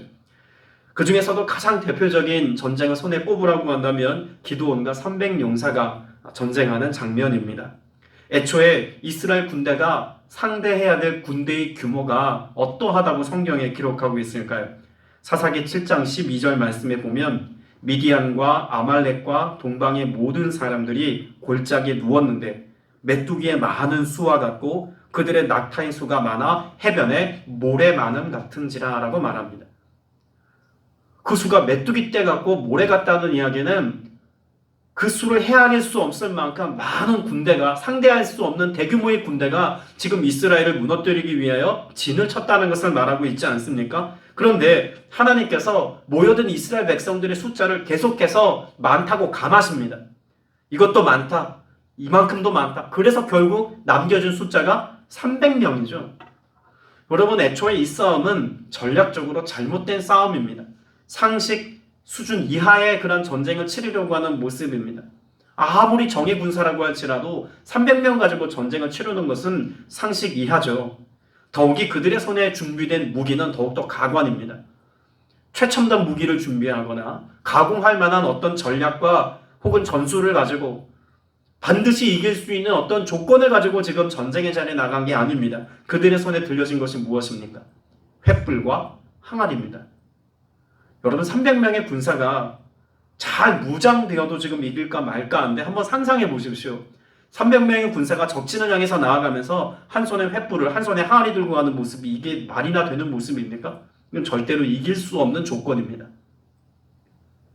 그 중에서도 가장 대표적인 전쟁을 손에 꼽으라고 한다면 기드온과 300용사가 전쟁하는 장면입니다. 애초에 이스라엘 군대가 상대해야 될 군대의 규모가 어떠하다고 성경에 기록하고 있을까요? 사사기 7장 12절 말씀에 보면 미디안과 아말렉과 동방의 모든 사람들이 골짜기에 누웠는데 메뚜기의 많은 수와 같고 그들의 낙타의 수가 많아 해변에 모래 많음 같은지라 라고 말합니다. 그 수가 메뚜기 떼 같고 모래 같다는 이야기는 그 수를 헤아릴 수 없을 만큼 많은 군대가, 상대할 수 없는 대규모의 군대가 지금 이스라엘을 무너뜨리기 위하여 진을 쳤다는 것을 말하고 있지 않습니까? 그런데 하나님께서 모여든 이스라엘 백성들의 숫자를 계속해서 많다고 감하십니다. 이것도 많다, 이만큼도 많다. 그래서 결국 남겨진 숫자가 300명이죠. 여러분, 애초에 이 싸움은 전략적으로 잘못된 싸움입니다. 상식 수준 이하의 그런 전쟁을 치르려고 하는 모습입니다. 아무리 정예 군사라고 할지라도 300명 가지고 전쟁을 치르는 것은 상식 이하죠. 더욱이 그들의 손에 준비된 무기는 더욱더 가관입니다. 최첨단 무기를 준비하거나 가공할 만한 어떤 전략과 혹은 전술을 가지고 반드시 이길 수 있는 어떤 조건을 가지고 지금 전쟁의 자리에 나간 게 아닙니다. 그들의 손에 들려진 것이 무엇입니까? 횃불과 항아리입니다. 여러분, 300명의 군사가 잘 무장되어도 지금 이길까 말까 하는데 한번 상상해 보십시오. 300명의 군사가 적진을 향해서 나아가면서 한 손에 횃불을, 한 손에 항아리 들고 가는 모습이 이게 말이나 되는 모습입니까? 이건 절대로 이길 수 없는 조건입니다.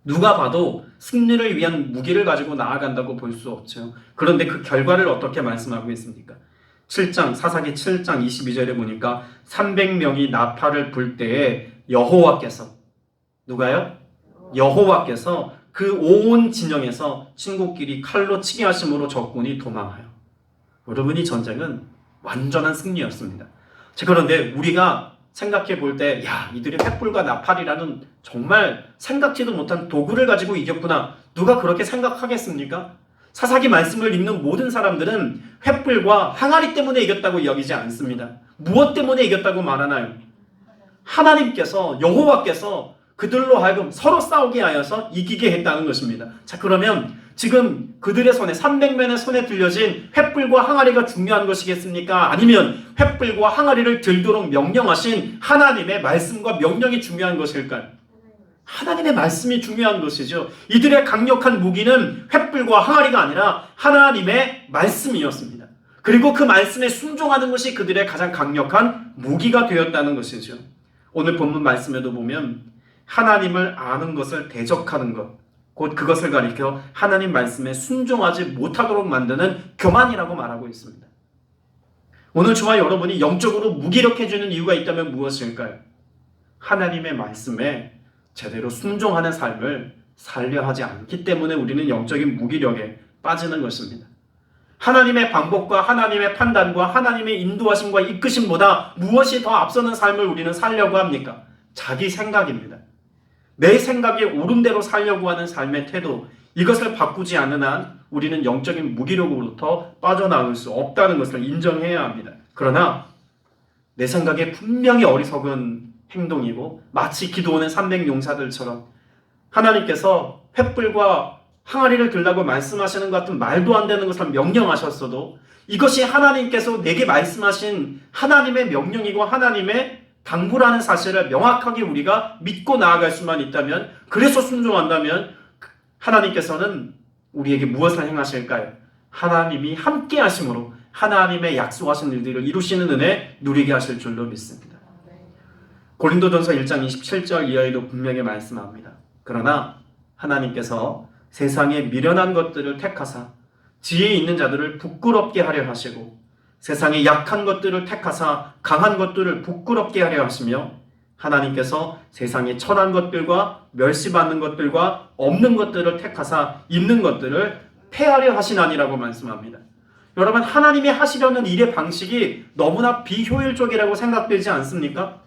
누가 봐도 승리를 위한 무기를 가지고 나아간다고 볼 수 없죠. 그런데 그 결과를 어떻게 말씀하고 있습니까? 7장, 사사기 7장 22절에 보니까 300명이 나팔을 불 때에 여호와께서, 누가요? 여호와께서 그 온 진영에서 친구끼리 칼로 치게 하심으로 적군이 도망하여. 여러분, 이 전쟁은 완전한 승리였습니다. 그런데 우리가 생각해 볼 때, 야, 이들이 횃불과 나팔이라는 정말 생각지도 못한 도구를 가지고 이겼구나. 누가 그렇게 생각하겠습니까? 사사기 말씀을 읽는 모든 사람들은 횃불과 항아리 때문에 이겼다고 여기지 않습니다. 무엇 때문에 이겼다고 말하나요? 하나님께서, 여호와께서 그들로 하여금 서로 싸우게 하여서 이기게 했다는 것입니다. 자, 그러면 지금 그들의 손에, 300명의 손에 들려진 횃불과 항아리가 중요한 것이겠습니까? 아니면 횃불과 항아리를 들도록 명령하신 하나님의 말씀과 명령이 중요한 것일까요? 하나님의 말씀이 중요한 것이죠. 이들의 강력한 무기는 횃불과 항아리가 아니라 하나님의 말씀이었습니다. 그리고 그 말씀에 순종하는 것이 그들의 가장 강력한 무기가 되었다는 것이죠. 오늘 본문 말씀에도 보면 하나님을 아는 것을 대적하는 것, 곧 그것을 가리켜 하나님 말씀에 순종하지 못하도록 만드는 교만이라고 말하고 있습니다. 오늘 저와 여러분이 영적으로 무기력해지는 이유가 있다면 무엇일까요? 하나님의 말씀에 제대로 순종하는 삶을 살려 하지 않기 때문에 우리는 영적인 무기력에 빠지는 것입니다. 하나님의 방법과 하나님의 판단과 하나님의 인도하심과 이끄심보다 무엇이 더 앞서는 삶을 우리는 살려고 합니까? 자기 생각입니다. 내 생각에 옳은 대로 살려고 하는 삶의 태도, 이것을 바꾸지 않는 한 우리는 영적인 무기력으로부터 빠져나올 수 없다는 것을 인정해야 합니다. 그러나 내 생각에 분명히 어리석은 행동이고 마치 기도원의 300용사들처럼 하나님께서 횃불과 항아리를 들라고 말씀하시는 것 같은 말도 안 되는 것을 명령하셨어도 이것이 하나님께서 내게 말씀하신 하나님의 명령이고 하나님의 당부라는 사실을 명확하게 우리가 믿고 나아갈 수만 있다면, 그래서 순종한다면 하나님께서는 우리에게 무엇을 행하실까요? 하나님이 함께 하심으로 하나님의 약속하신 일들을 이루시는 은혜 누리게 하실 줄로 믿습니다. 고린도전서 1장 27절 이하에도 분명히 말씀합니다. 그러나 하나님께서 세상에 미련한 것들을 택하사 지혜 있는 자들을 부끄럽게 하려 하시고 세상에 약한 것들을 택하사 강한 것들을 부끄럽게 하려 하시며 하나님께서 세상에 천한 것들과 멸시받는 것들과 없는 것들을 택하사 있는 것들을 폐하려 하시나니라고 말씀합니다. 여러분, 하나님이 하시려는 일의 방식이 너무나 비효율적이라고 생각되지 않습니까?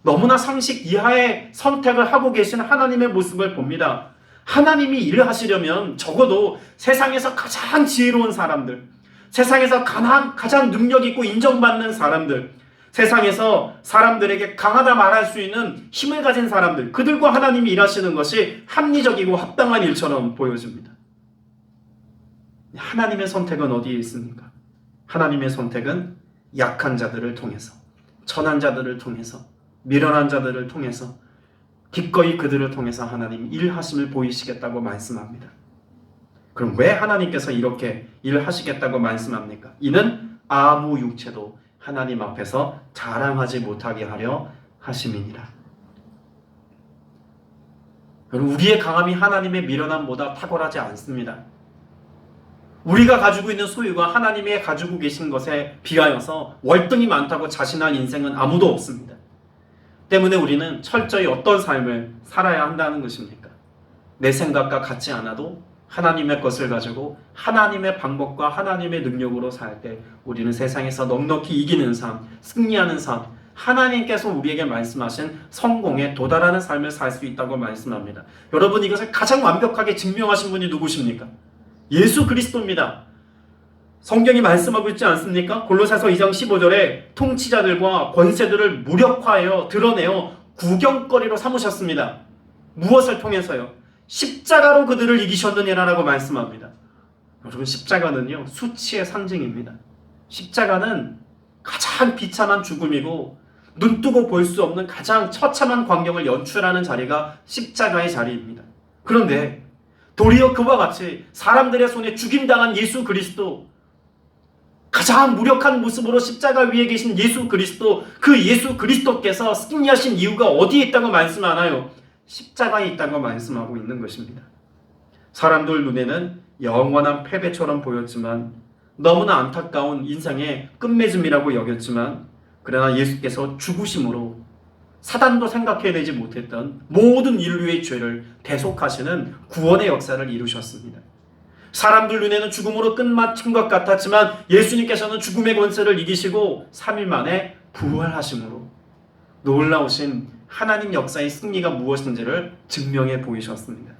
너무나 상식 이하의 선택을 하고 계신 하나님의 모습을 봅니다. 하나님이 일을 하시려면 적어도 세상에서 가장 지혜로운 사람들, 세상에서 가장 능력 있고 인정받는 사람들, 세상에서 사람들에게 강하다 말할 수 있는 힘을 가진 사람들, 그들과 하나님이 일하시는 것이 합리적이고 합당한 일처럼 보여집니다. 하나님의 선택은 어디에 있습니까? 하나님의 선택은 약한 자들을 통해서, 천한 자들을 통해서, 미련한 자들을 통해서, 기꺼이 그들을 통해서 하나님 일하심을 보이시겠다고 말씀합니다. 그럼 왜 하나님께서 이렇게 일하시겠다고 말씀합니까? 이는 아무 육체도 하나님 앞에서 자랑하지 못하게 하려 하심이니라. 여러분, 우리의 강함이 하나님의 미련함보다 탁월하지 않습니다. 우리가 가지고 있는 소유가 하나님이 가지고 계신 것에 비하여서 월등히 많다고 자신한 인생은 아무도 없습니다. 때문에 우리는 철저히 어떤 삶을 살아야 한다는 것입니까? 내 생각과 같지 않아도 하나님의 것을 가지고 하나님의 방법과 하나님의 능력으로 살 때 우리는 세상에서 넉넉히 이기는 삶, 승리하는 삶, 하나님께서 우리에게 말씀하신 성공에 도달하는 삶을 살 수 있다고 말씀합니다. 여러분, 이것을 가장 완벽하게 증명하신 분이 누구십니까? 예수 그리스도입니다. 성경이 말씀하고 있지 않습니까? 골로새서 2장 15절에 통치자들과 권세들을 무력화하여 드러내어 구경거리로 삼으셨습니다. 무엇을 통해서요? 십자가로 그들을 이기셨느니라라고 말씀합니다. 여러분, 십자가는요, 수치의 상징입니다. 십자가는 가장 비참한 죽음이고 눈뜨고 볼 수 없는 가장 처참한 광경을 연출하는 자리가 십자가의 자리입니다. 그런데 도리어 그와 같이 사람들의 손에 죽임당한 예수 그리스도, 가장 무력한 모습으로 십자가 위에 계신 예수 그리스도, 그 예수 그리스도께서 승리하신 이유가 어디에 있다고 말씀하나요? 십자가에 있다고 말씀하고 있는 것입니다. 사람들 눈에는 영원한 패배처럼 보였지만, 너무나 안타까운 인생의 끝맺음이라고 여겼지만, 그러나 예수께서 죽으심으로 사단도 생각해내지 못했던 모든 인류의 죄를 대속하시는 구원의 역사를 이루셨습니다. 사람들 눈에는 죽음으로 끝마친 것 같았지만 예수님께서는 죽음의 권세를 이기시고 3일 만에 부활하심으로 놀라우신 하나님 역사의 승리가 무엇인지를 증명해 보이셨습니다.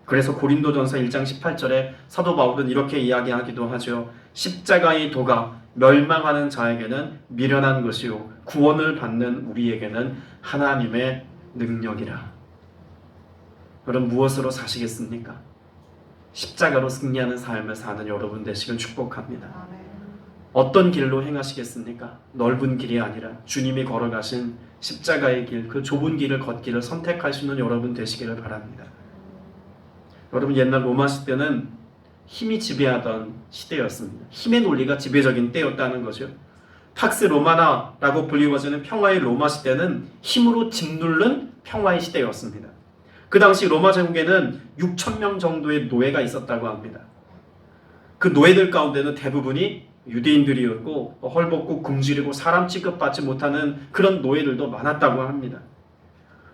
그래서 고린도전서 1장 18절에 사도 바울은 이렇게 이야기하기도 하죠. 십자가의 도가 멸망하는 자에게는 미련한 것이요 구원을 받는 우리에게는 하나님의 능력이라. 여러분, 무엇으로 사시겠습니까? 십자가로 승리하는 삶을 사는 여러분 되시길 축복합니다. 어떤 길로 행하시겠습니까? 넓은 길이 아니라 주님이 걸어가신 십자가의 길, 그 좁은 길을 걷기를 선택하시는 여러분 되시기를 바랍니다. 여러분, 옛날 로마 시대는 힘이 지배하던 시대였습니다. 힘의 논리가 지배적인 때였다는 거죠. 팍스 로마나라고 불리워지는 평화의 로마 시대는 힘으로 짓누른 평화의 시대였습니다. 그 당시 로마 제국에는 6,000명 정도의 노예가 있었다고 합니다. 그 노예들 가운데는 대부분이 유대인들이었고 헐벗고 굶주리고 사람 취급받지 못하는 그런 노예들도 많았다고 합니다.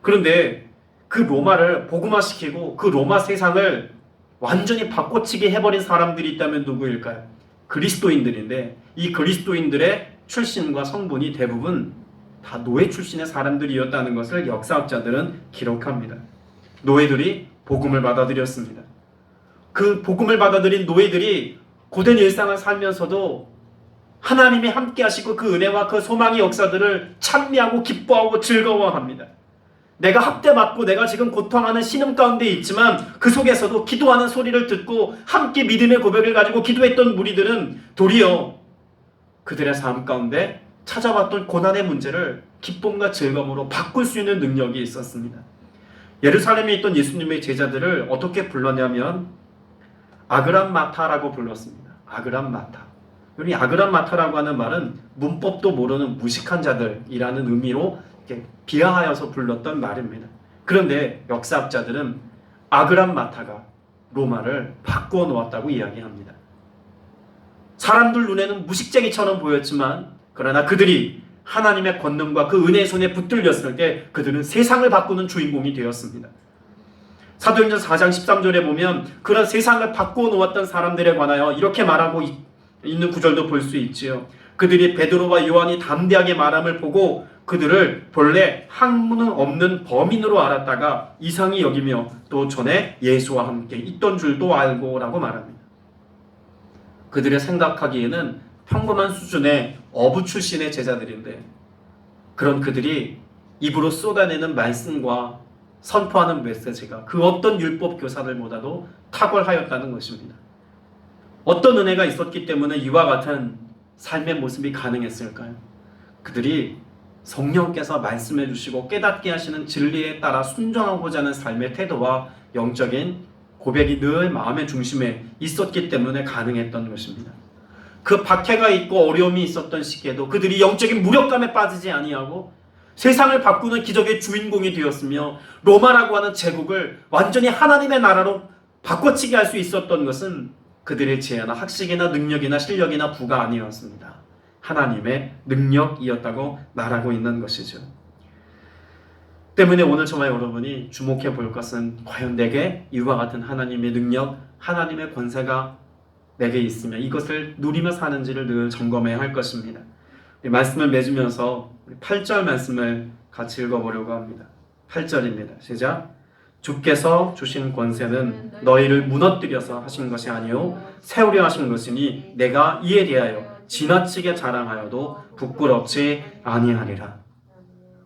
그런데 그 로마를 복음화시키고 그 로마 세상을 완전히 바꿔치기 해버린 사람들이 있다면 누구일까요? 그리스도인들인데, 이 그리스도인들의 출신과 성분이 대부분 다 노예 출신의 사람들이었다는 것을 역사학자들은 기록합니다. 노예들이 복음을 받아들였습니다. 그 복음을 받아들인 노예들이 고된 일상을 살면서도 하나님이 함께 하시고 그 은혜와 그 소망의 역사들을 찬미하고 기뻐하고 즐거워합니다. 내가 학대받고 내가 지금 고통하는 신음 가운데 있지만 그 속에서도 기도하는 소리를 듣고 함께 믿음의 고백을 가지고 기도했던 무리들은 도리어 그들의 삶 가운데 찾아왔던 고난의 문제를 기쁨과 즐거움으로 바꿀 수 있는 능력이 있었습니다. 예루살렘에 있던 예수님의 제자들을 어떻게 불렀냐면 아그람마타라고 불렀습니다. 아그람마타. 여기 아그람마타라고 하는 말은 문법도 모르는 무식한 자들이라는 의미로 이렇게 비하하여서 불렀던 말입니다. 그런데 역사학자들은 아그람마타가 로마를 바꾸어 놓았다고 이야기합니다. 사람들 눈에는 무식쟁이처럼 보였지만 그러나 그들이 하나님의 권능과 그 은혜의 손에 붙들렸을 때 그들은 세상을 바꾸는 주인공이 되었습니다. 사도행전 4장 13절에 보면 그런 세상을 바꾸어 놓았던 사람들에 관하여 이렇게 말하고 있는 구절도 볼 수 있지요. 그들이 베드로와 요한이 담대하게 말함을 보고 그들을 본래 학문은 없는 범인으로 알았다가 이상히 여기며 또 전에 예수와 함께 있던 줄도 알고 라고 말합니다. 그들의 생각하기에는 평범한 수준의 어부 출신의 제자들인데 그런 그들이 입으로 쏟아내는 말씀과 선포하는 메시지가 그 어떤 율법 교사들보다도 탁월하였다는 것입니다. 어떤 은혜가 있었기 때문에 이와 같은 삶의 모습이 가능했을까요? 그들이 성령께서 말씀해 주시고 깨닫게 하시는 진리에 따라 순종하고자 하는 삶의 태도와 영적인 고백이 늘 마음의 중심에 있었기 때문에 가능했던 것입니다. 그 박해가 있고 어려움이 있었던 시기에도 그들이 영적인 무력감에 빠지지 아니하고 세상을 바꾸는 기적의 주인공이 되었으며 로마라고 하는 제국을 완전히 하나님의 나라로 바꿔치게 할 수 있었던 것은 그들의 지혜나 학식이나 능력이나 실력이나 부가 아니었습니다. 하나님의 능력이었다고 말하고 있는 것이죠. 때문에 오늘 저와 여러분이 주목해 볼 것은 과연 내게 이와 같은 하나님의 능력, 하나님의 권세가 내게 있으면 이것을 누리며 사는지를 늘 점검해야 할 것입니다. 말씀을 맺으면서 8절 말씀을 같이 읽어보려고 합니다. 8절입니다. 시작. 주께서 주신 권세는 너희를 무너뜨려서 하신 것이 아니요 세우려 하신 것이니 내가 이에 대하여 지나치게 자랑하여도 부끄럽지 아니하리라.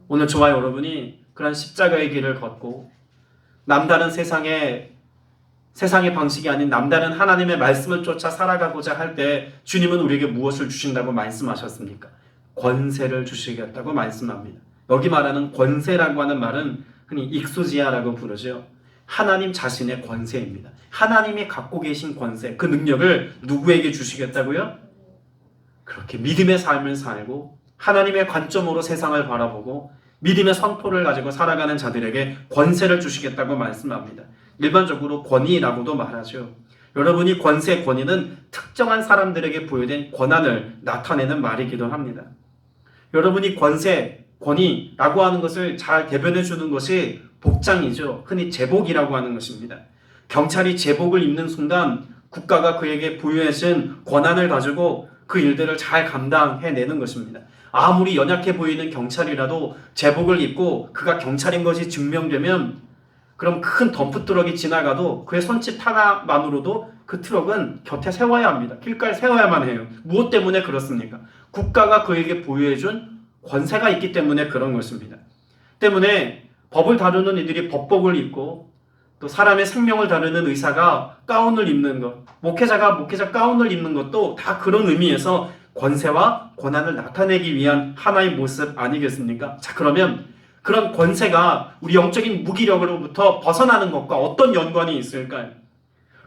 오늘 저와 여러분이 그런 십자가의 길을 걷고 남다른 세상의 방식이 아닌 남다른 하나님의 말씀을 쫓아 살아가고자 할 때 주님은 우리에게 무엇을 주신다고 말씀하셨습니까? 권세를 주시겠다고 말씀합니다. 여기 말하는 권세라고 하는 말은 흔히 익소지아라고 부르죠. 하나님 자신의 권세입니다. 하나님이 갖고 계신 권세, 그 능력을 누구에게 주시겠다고요? 그렇게 믿음의 삶을 살고 하나님의 관점으로 세상을 바라보고 믿음의 선포를 가지고 살아가는 자들에게 권세를 주시겠다고 말씀합니다. 일반적으로 권위라고도 말하죠. 여러분이 권세, 권위는 특정한 사람들에게 부여된 권한을 나타내는 말이기도 합니다. 여러분이 권세, 권위라고 하는 것을 잘 대변해 주는 것이 복장이죠. 흔히 제복이라고 하는 것입니다. 경찰이 제복을 입는 순간 국가가 그에게 부여해 준 권한을 가지고 그 일들을 잘 감당해내는 것입니다. 아무리 연약해 보이는 경찰이라도 제복을 입고 그가 경찰인 것이 증명되면 그럼 큰 덤프트럭이 지나가도 그의 손짓 하나만으로도 그 트럭은 곁에 세워야 합니다. 길가에 세워야만 해요. 무엇 때문에 그렇습니까? 국가가 그에게 부여해준 권세가 있기 때문에 그런 것입니다. 때문에 법을 다루는 이들이 법복을 입고 또 사람의 생명을 다루는 의사가 가운을 입는 것, 목회자 가운을 입는 것도 다 그런 의미에서 권세와 권한을 나타내기 위한 하나의 모습 아니겠습니까? 자, 그러면 그런 권세가 우리 영적인 무기력으로부터 벗어나는 것과 어떤 연관이 있을까요?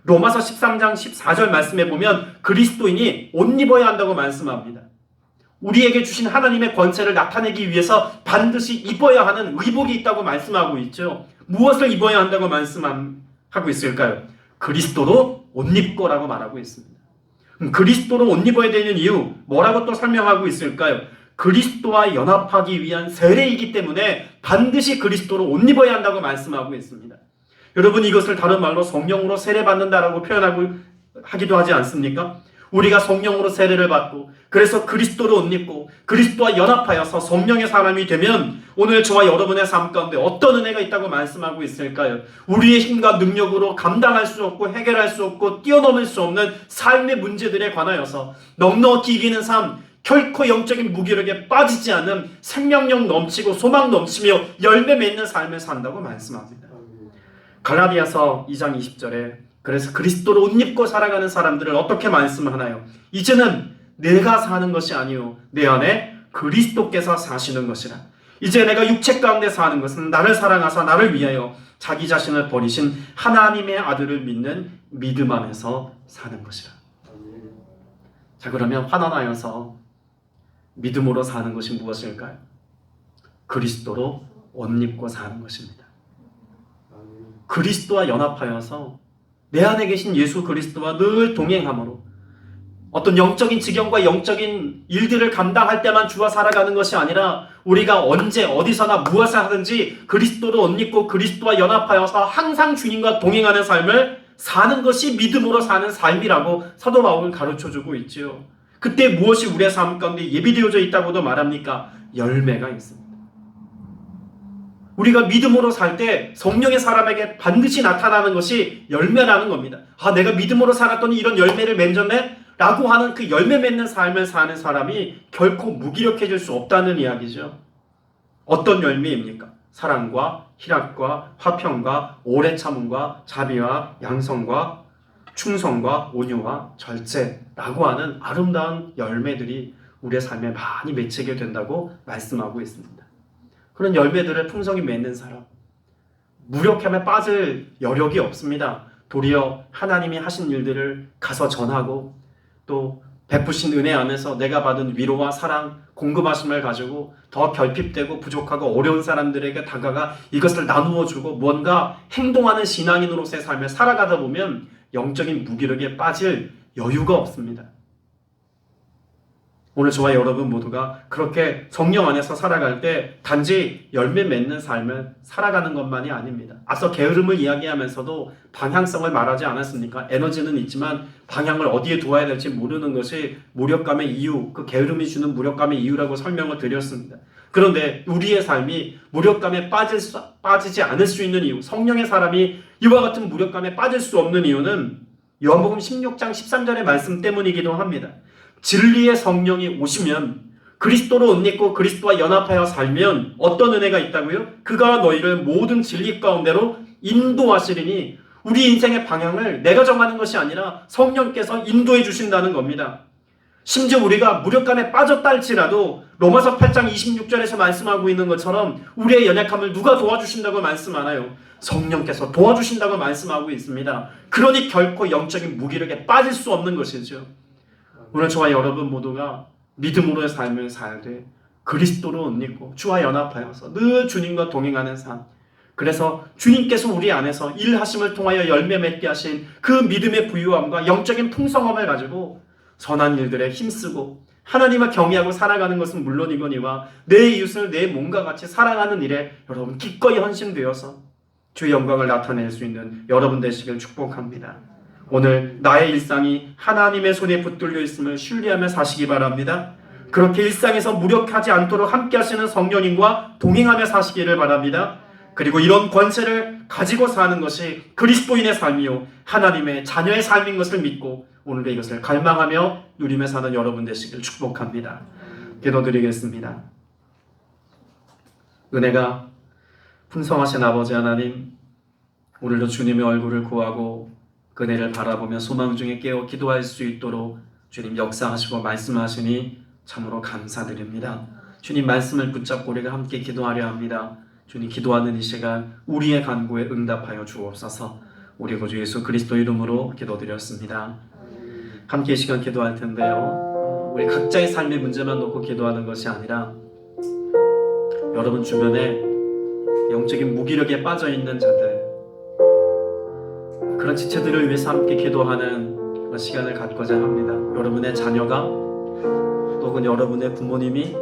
로마서 13장 14절 말씀에 보면 그리스도인이 옷 입어야 한다고 말씀합니다. 우리에게 주신 하나님의 권세를 나타내기 위해서 반드시 입어야 하는 의복이 있다고 말씀하고 있죠. 무엇을 입어야 한다고 말씀하고 있을까요? 그리스도로 옷 입고라고 말하고 있습니다. 그리스도로 옷 입어야 되는 이유 뭐라고 또 설명하고 있을까요? 그리스도와 연합하기 위한 세례이기 때문에 반드시 그리스도로 옷 입어야 한다고 말씀하고 있습니다. 여러분 이것을 다른 말로 성령으로 세례받는다라고 표현하고 하기도 하지 않습니까? 우리가 성령으로 세례를 받고 그래서 그리스도로 옷 입고 그리스도와 연합하여서 성령의 사람이 되면 오늘 저와 여러분의 삶 가운데 어떤 은혜가 있다고 말씀하고 있을까요? 우리의 힘과 능력으로 감당할 수 없고 해결할 수 없고 뛰어넘을 수 없는 삶의 문제들에 관하여서 넉넉히 이기는 삶, 결코 영적인 무기력에 빠지지 않은 생명력 넘치고 소망 넘치며 열매 맺는 삶을 산다고 말씀합니다. 갈라디아서 2장 20절에 그래서 그리스도로 옷 입고 살아가는 사람들을 어떻게 말씀하나요? 이제는 내가 사는 것이 아니요 내 안에 그리스도께서 사시는 것이라. 이제 내가 육체 가운데 사는 것은 나를 사랑하사 나를 위하여 자기 자신을 버리신 하나님의 아들을 믿는 믿음 안에서 사는 것이라. 자, 그러면 환원하여서 믿음으로 사는 것이 무엇일까요? 그리스도로 옷 입고 사는 것입니다. 그리스도와 연합하여서 내 안에 계신 예수 그리스도와 늘 동행함으로 어떤 영적인 지경과 영적인 일들을 감당할 때만 주와 살아가는 것이 아니라 우리가 언제 어디서나 무엇을 하든지 그리스도로 옷 입고 그리스도와 연합하여서 항상 주님과 동행하는 삶을 사는 것이 믿음으로 사는 삶이라고 사도 바울은 가르쳐주고 있지요. 그때 무엇이 우리의 삶 가운데 예비되어져 있다고도 말합니까? 열매가 있습니다. 우리가 믿음으로 살 때 성령의 사람에게 반드시 나타나는 것이 열매라는 겁니다. 아, 내가 믿음으로 살았더니 이런 열매를 맺었네? 라고 하는 그 열매 맺는 삶을 사는 사람이 결코 무기력해질 수 없다는 이야기죠. 어떤 열매입니까? 사랑과 희락과 화평과 오래 참음과 자비와 양성과 충성과 온유와 절제라고 하는 아름다운 열매들이 우리의 삶에 많이 맺히게 된다고 말씀하고 있습니다. 그런 열매들을 풍성히 맺는 사람, 무력함에 빠질 여력이 없습니다. 도리어 하나님이 하신 일들을 가서 전하고 또 베푸신 은혜 안에서 내가 받은 위로와 사랑, 공급하심을 가지고 더 결핍되고 부족하고 어려운 사람들에게 다가가 이것을 나누어 주고 뭔가 행동하는 신앙인으로서의 삶을 살아가다 보면 영적인 무기력에 빠질 여유가 없습니다. 오늘 저와 여러분 모두가 그렇게 성령 안에서 살아갈 때 단지 열매 맺는 삶을 살아가는 것만이 아닙니다. 앞서 게으름을 이야기하면서도 방향성을 말하지 않았습니까? 에너지는 있지만 방향을 어디에 두어야 될지 모르는 것이 무력감의 이유, 그 게으름이 주는 무력감의 이유라고 설명을 드렸습니다. 그런데 우리의 삶이 무력감에 빠지지 않을 수 있는 이유, 성령의 사람이 이와 같은 무력감에 빠질 수 없는 이유는 요한복음 16장 13절의 말씀 때문이기도 합니다. 진리의 성령이 오시면 그리스도로 옷 입고 그리스도와 연합하여 살면 어떤 은혜가 있다고요? 그가 너희를 모든 진리 가운데로 인도하시리니 우리 인생의 방향을 내가 정하는 것이 아니라 성령께서 인도해 주신다는 겁니다. 심지어 우리가 무력감에 빠졌다 할지라도 로마서 8장 26절에서 말씀하고 있는 것처럼 우리의 연약함을 누가 도와주신다고 말씀하나요? 성령께서 도와주신다고 말씀하고 있습니다. 그러니 결코 영적인 무기력에 빠질 수 없는 것이죠. 오늘 저와 여러분 모두가 믿음으로의 삶을 살되 그리스도로 옷 입고 주와 연합하여서 늘 주님과 동행하는 삶, 그래서 주님께서 우리 안에서 일하심을 통하여 열매 맺게 하신 그 믿음의 부유함과 영적인 풍성함을 가지고 선한 일들에 힘쓰고 하나님을 경외하고 살아가는 것은 물론이거니와 내 이웃을 내 몸과 같이 사랑하는 일에 여러분 기꺼이 헌신되어서 주의 영광을 나타낼 수 있는 여러분 되시길 축복합니다. 오늘 나의 일상이 하나님의 손에 붙들려 있음을 신뢰하며 사시기 바랍니다. 그렇게 일상에서 무력하지 않도록 함께 하시는 성령님과 동행하며 사시기를 바랍니다. 그리고 이런 권세를 가지고 사는 것이 그리스도인의 삶이요 하나님의 자녀의 삶인 것을 믿고 오늘도 이것을 갈망하며 누리며 사는 여러분 되시길 축복합니다. 기도드리겠습니다. 은혜가 풍성하신 아버지 하나님, 오늘도 주님의 얼굴을 구하고 그네를 바라보며 소망 중에 깨어 기도할 수 있도록 주님 역사하시고 말씀하시니 참으로 감사드립니다. 주님 말씀을 붙잡고 우리가 함께 기도하려 합니다. 주님 기도하는 이 시간 우리의 간구에 응답하여 주옵소서. 우리 구주 예수 그리스도 이름으로 기도드렸습니다. 함께 이 시간 기도할 텐데요, 우리 각자의 삶의 문제만 놓고 기도하는 것이 아니라 여러분 주변에 영적인 무기력에 빠져있는 자들, 그런 지체들을 위해서 함께 기도하는 그런 시간을 갖고자 합니다. 여러분의 자녀가 혹은 여러분의 부모님이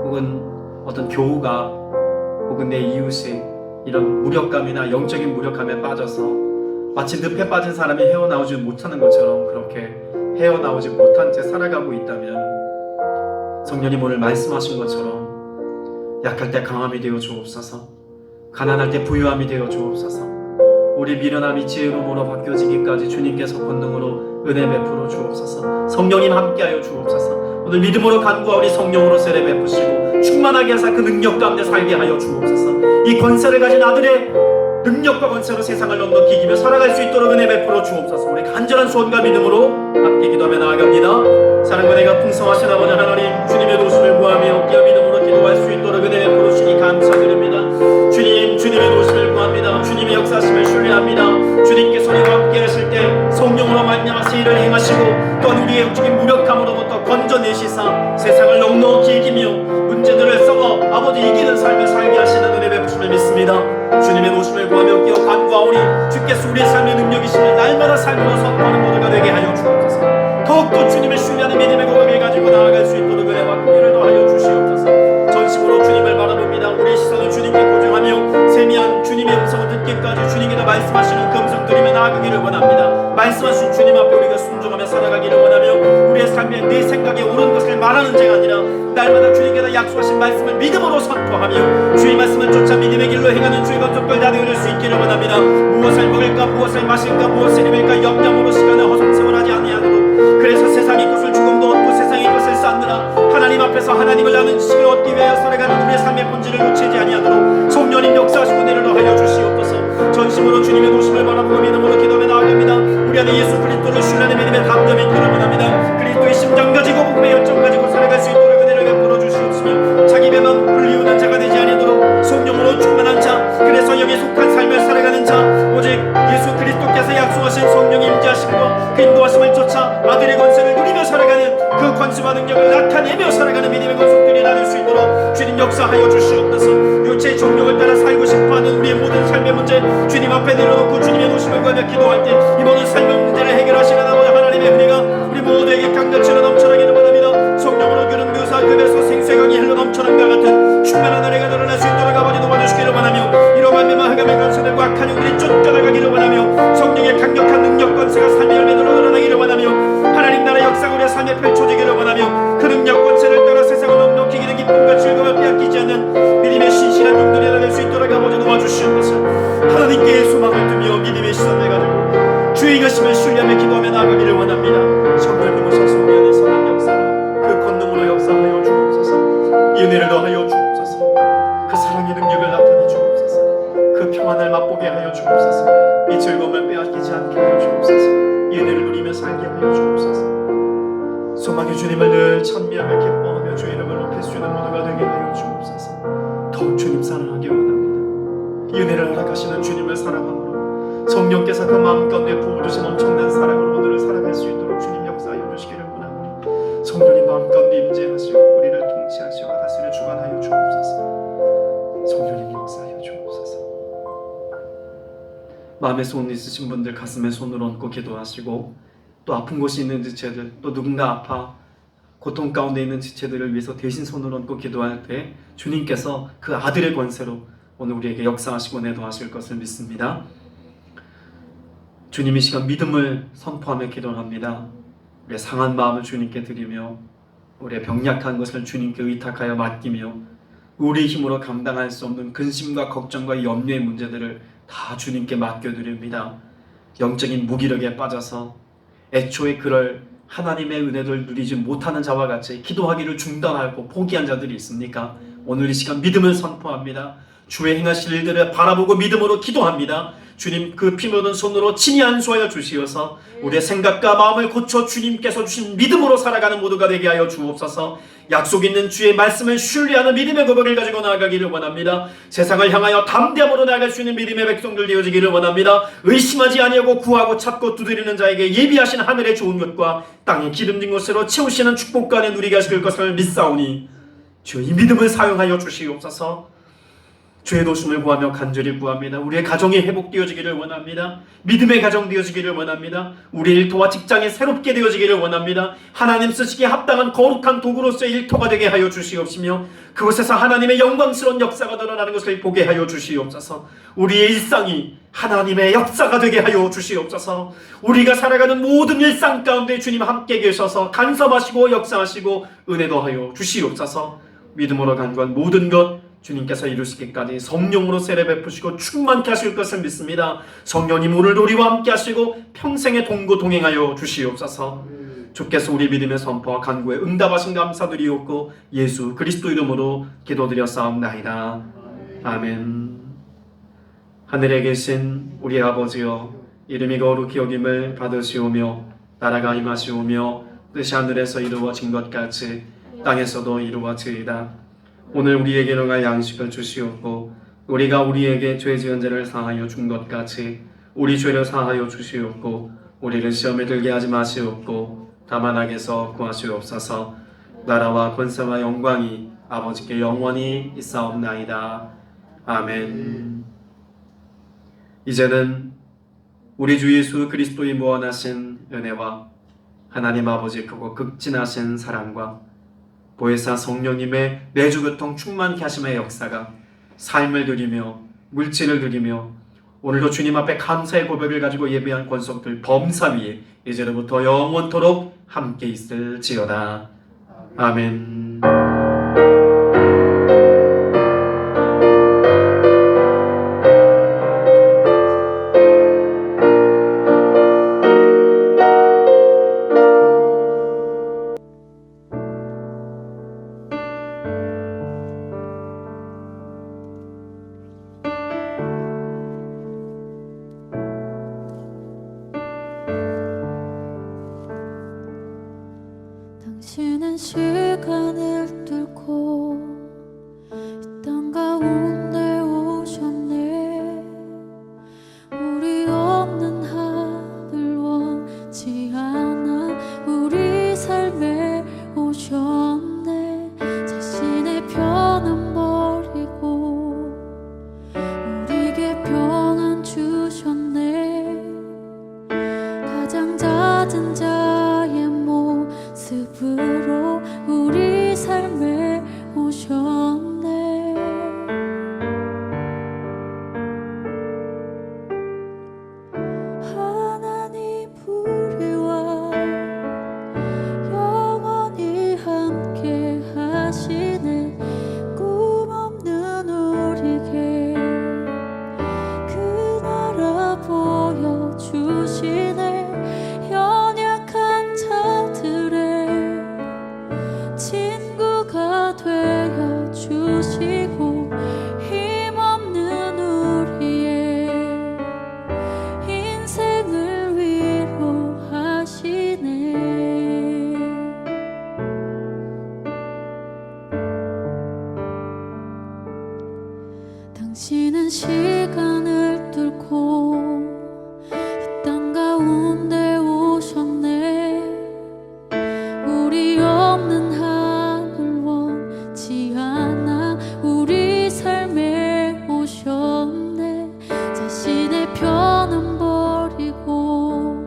혹은 어떤 교우가 혹은 내 이웃이 이런 무력감이나 영적인 무력감에 빠져서 마치 늪에 빠진 사람이 헤어나오지 못하는 것처럼 그렇게 헤어나오지 못한 채 살아가고 있다면 성령님 오늘 말씀하신 것처럼 약할 때 강함이 되어 주옵소서, 가난할 때 부유함이 되어 주옵소서, 우리 미련함이 지혜로움으로 바뀌어지기까지 주님께서 권능으로 은혜 베풀어 주옵소서. 성령님 함께하여 주옵소서. 오늘 믿음으로 간구하오니 성령으로 세례 베푸시고 충만하게 하사 그 능력 가운데 살게 하여 주옵소서. 이 권세를 가진 아들의 능력과 권세로 세상을 넉넉히 이기며 살아갈 수 있도록 은혜 베풀어 주옵소서. 우리 간절한 소원과 믿음으로 함께 기도하며 나아갑니다. 사랑과 내가 풍성하신 아버지 하나님, 주님의 도심을 구하며 깨어 믿음으로 기도할 수 있도록 은혜 베풀어 주시니 감사드립니다. 주님, 주님의 도심을 구합니다. 주님의 역사심을 신뢰합니다. 주님께서 우리와 함께 하실 때 성령으로 말미암아 일을 행하시고 또한 우리의 영적인 무력함으로부터 건져내시사 세상을 넉넉히 이기며 문제들을 썩어 아버지 이기는 삶을 살게 하시는 은혜 베푸심을 믿습니다. 주님의 도심을 구하며 깨어 간구하오니 주께서 우리의 삶의 능력이심을 날마다 삶으로 선포하는 모두가 되게 하여 주옵소서. 더욱더 주님을 신뢰하는 믿음의 고백을 가지고 나아갈 수 있도록 은혜와 긍휼을 더하여 주시옵소서. 전심으로 주님을 바라봅니다. 우리의 시선을 주님께 고정하며 세미한 주님의 음성을 듣기까지 주님께서 말씀하시는 그 음성 들으며 나아가기를 원합니다. 말씀하신 주님 앞에 우리가 순종하며 살아가기를 원하며 우리의 삶에 내 생각에 옳은 것을 말하는 자가 아니라 날마다 주님께서 약속하신 말씀을 믿음으로 선포하며 주의 말씀을 쫓아 믿음의 길로 행하는 주의 건속들 다 되어줄 수 있기를 원합니다. 무엇을 먹을까, 무엇을 마실까, 무엇을 입을까 염려함으로 시간을 허송세월 하지 아니하도록, 그래서 세상의 것을 죽음도 얻고 세상의 것을 쌓느라 하나님 앞에서 하나님을 아는 지식을 얻기 위하여 살아가는 우리의 삶의 본질을 놓치지 아니하도록 성령님 역사하시고 내를 하여 주시옵소서. 전심으로 주님의 도심을 바라보고 믿음으로 기도하며 나아갑니다. 우리 안에 예수 그리스도를 신뢰하는 믿음의 담대함이 있기를 원합니다. 그리스도의 심장 가지고 복음의 열정 가지고 살아갈 수 있도록 은혜를 베풀어 주시옵시며 자기 배만 불리우는 자가 되지 아니하도록 성령으로 충만한 자, 그래서 영에 속한 삶을 살아가는 자, 오직 예수 그리스도께서 약속하신 성령의 임재하심과 그 인도하심을 쫓아 아들의 권세를 누리며 살아가는 그 권세와 능력을 나타내며 살아가는 믿음의 권속들이 나눌 수 있도록 주님 역사하여 주시옵소서. 육체의 정욕을 따라 살고 싶어하는 우리의 모든 삶의 문제 주님 앞에 내려놓고 주님의 도심을 구하며 기도할 때 이 모든 삶의 문제를 해결하시는 아버지 하나님의 은혜가 우리 모두에게 강력치로 넘쳐나기를 원합니다. 성령으로 그런 묘사 급에서 생수의 강이 흘러 넘쳐난 것 같은 충만한 은혜가 드러날 수 있도록 아버지 도와주시기를 원하며 이로 말미암아 흑암의 권세들과 악한 영들이 쫓겨나가기를 원하며 성령의 강력한 능력 권세가 삶의 열매로 드러나기를 원하며 하나님 나라 역사가 우리의 삶에 펼쳐지기를 원하며 그 능력 권세를 따라 세상을 넉넉히 이기는 기쁨과 즐거움을 빼앗기지 않는 믿음의 신실한 종들이 될 수 있도록 아버지 도와주시옵소서. 하나님께 소망을 두며 믿음의 시선을 가지고 주의 이것임을 신뢰하며 기도하며 나아가기를 원합니다. 정말 그무서서 우리 안에 선한 역사로 그 권능으로 역사하여 주옵소서. 이 은혜를 더하여 주옵소서. 그 사랑의 능력을 나타내 주옵소서. 그 평안을 맛보게 하여 주옵소서. 이 즐거움을 빼앗기지 않게 하여 주옵소서. 이 은혜를 누리며 살게 하여 주옵소서. 소망의 주님을 늘 찬미하며 기뻐하며 주의 이름을 높일 수 있는 모두가 되게 하여 주옵소서. 더욱 주님 사랑하기 원합니다. 이 은혜를 허락하시는 주님을 사랑함으로 성령께서 그 마음 가운데 부어주신 엄청난 사랑으로 오늘을 살아갈 수 있도록 주님 역사하여 주시기를 원하오니 성령님 마음 가운데 임재하시고 우리를 통치하시고 다스려 주관하여 주옵소서. 성령님 역사하여 주옵소서. 마음에 손 있으신 분들 가슴에 손을 얹고 기도하시고 또 아픈 곳이 있는 지체들, 또 누군가 아파 고통 가운데 있는 지체들을 위해서 대신 손을 얹고 기도할 때 주님께서 그 아들의 권세로 오늘 우리에게 역사하시고 내도하실 것을 믿습니다. 주님 이 시간 믿음을 선포하며 기도를 합니다. 우리의 상한 마음을 주님께 드리며 우리의 병약한 것을 주님께 의탁하여 맡기며 우리 힘으로 감당할 수 없는 근심과 걱정과 염려의 문제들을 다 주님께 맡겨드립니다. 영적인 무기력에 빠져서 애초에 그럴 하나님의 은혜를 누리지 못하는 자와 같이 기도하기를 중단하고 포기한 자들이 있습니까? 오늘 이 시간 믿음을 선포합니다. 주의 행하실 일들을 바라보고 믿음으로 기도합니다. 주님 그 피 묻은 손으로 친히 안수하여 주시어서 우리의 생각과 마음을 고쳐 주님께서 주신 믿음으로 살아가는 모두가 되게 하여 주옵소서. 약속 있는 주의 말씀을 신뢰하는 믿음의 고백을 가지고 나아가기를 원합니다. 세상을 향하여 담대함으로 나아갈 수 있는 믿음의 백성들 되어지기를 원합니다. 의심하지 아니하고 구하고 찾고 두드리는 자에게 예비하신 하늘의 좋은 것과 땅의 기름진 것으로 채우시는 축복과 안에 누리게 하실 것을 믿사오니 주의 이 믿음을 사용하여 주시옵소서. 주의 도심을 구하며 간절히 구합니다. 우리의 가정이 회복되어지기를 원합니다. 믿음의 가정 되어지기를 원합니다. 우리의 일터와 직장이 새롭게 되어지기를 원합니다. 하나님 쓰시기에 합당한 거룩한 도구로서의 일터가 되게 하여 주시옵시며 그곳에서 하나님의 영광스러운 역사가 드러나는 것을 보게 하여 주시옵소서. 우리의 일상이 하나님의 역사가 되게 하여 주시옵소서. 우리가 살아가는 모든 일상 가운데 주님 함께 계셔서 간섭하시고 역사하시고 은혜 더하여 주시옵소서. 믿음으로 간구한 모든 것 주님께서 이루시기까지 성령으로 세례 베푸시고 충만케 하실 것을 믿습니다. 성령님 오늘도 우리와 함께 하시고 평생의 동고 동행하여 주시옵소서. 주께서 우리 믿음의 선포와 간구에 응답하신 감사드리옵고 예수 그리스도 이름으로 기도드렸사옵나이다. 아멘. 하늘에 계신 우리 아버지여, 이름이 거룩히 여김을 받으시오며 나라가 임하시오며 뜻이 하늘에서 이루어진 것 같이 땅에서도 이루어지이다. 오늘 우리에게 일용할 양식을 주시옵고 우리가 우리에게 죄 지은 죄를 사하여 준 것 같이 우리 죄를 사하여 주시옵고 우리를 시험에 들게 하지 마시옵고 다만 악에서 구하시옵소서. 나라와 권세와 영광이 아버지께 영원히 있사옵나이다. 아멘. 이제는 우리 주 예수 그리스도의 무한하신 은혜와 하나님 아버지의 크고 극진하신 사랑과 보혜사 성령님의 내주 교통 충만케 하심의 역사가 삶을 드리며 물질을 드리며 오늘도 주님 앞에 감사의 고백을 가지고 예배한 권속들 범사 위에 이제로부터 영원토록 함께 있을지어다. 아멘. 당신은 시간을 뚫고 이 땅 가운데 오셨네. 우리 없는 하늘 원치 않아 우리 삶에 오셨네. 자신의 편안 버리고 우리에게 평안 주셨네. 가장 잦은 자의 모습으로 우리 삶에 오셨네. 하나님 우리와 영원히 함께 하시네. 꿈 없는 우리에게 그 나라 보여주시네. 연약한 자들의 친구가 되어 주시고 힘없는 우리의 인생을 위로하시네. 당신은 시간을 뚫고 이 땅 가운데 오셨네. 우리 없는 하늘 원치 않아 우리 삶에 오셨네. 자신의 편안 버리고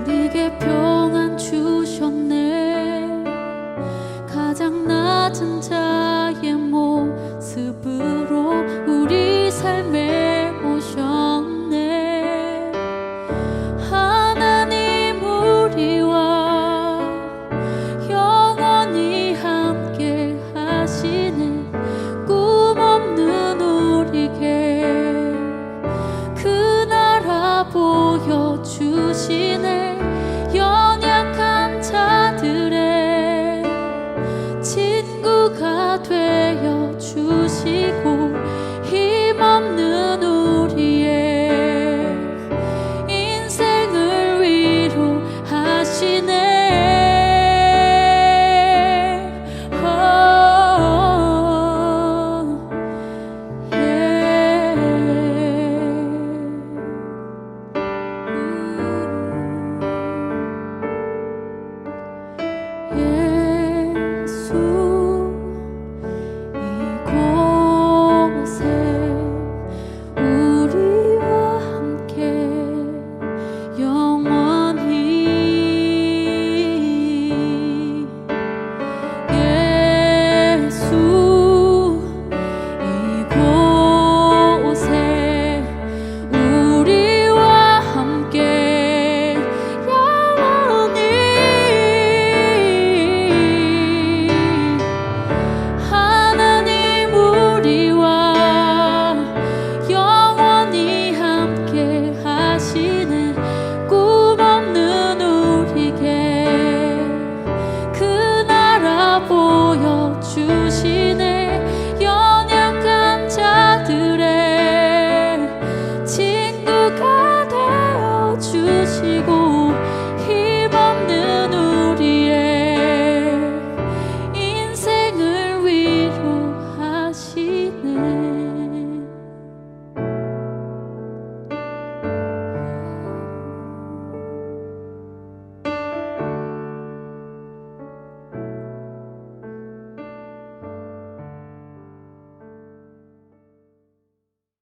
우리에게 평안 주셨네. 가장 낮은 자의 모습으로 우리 삶에 오셨네. 내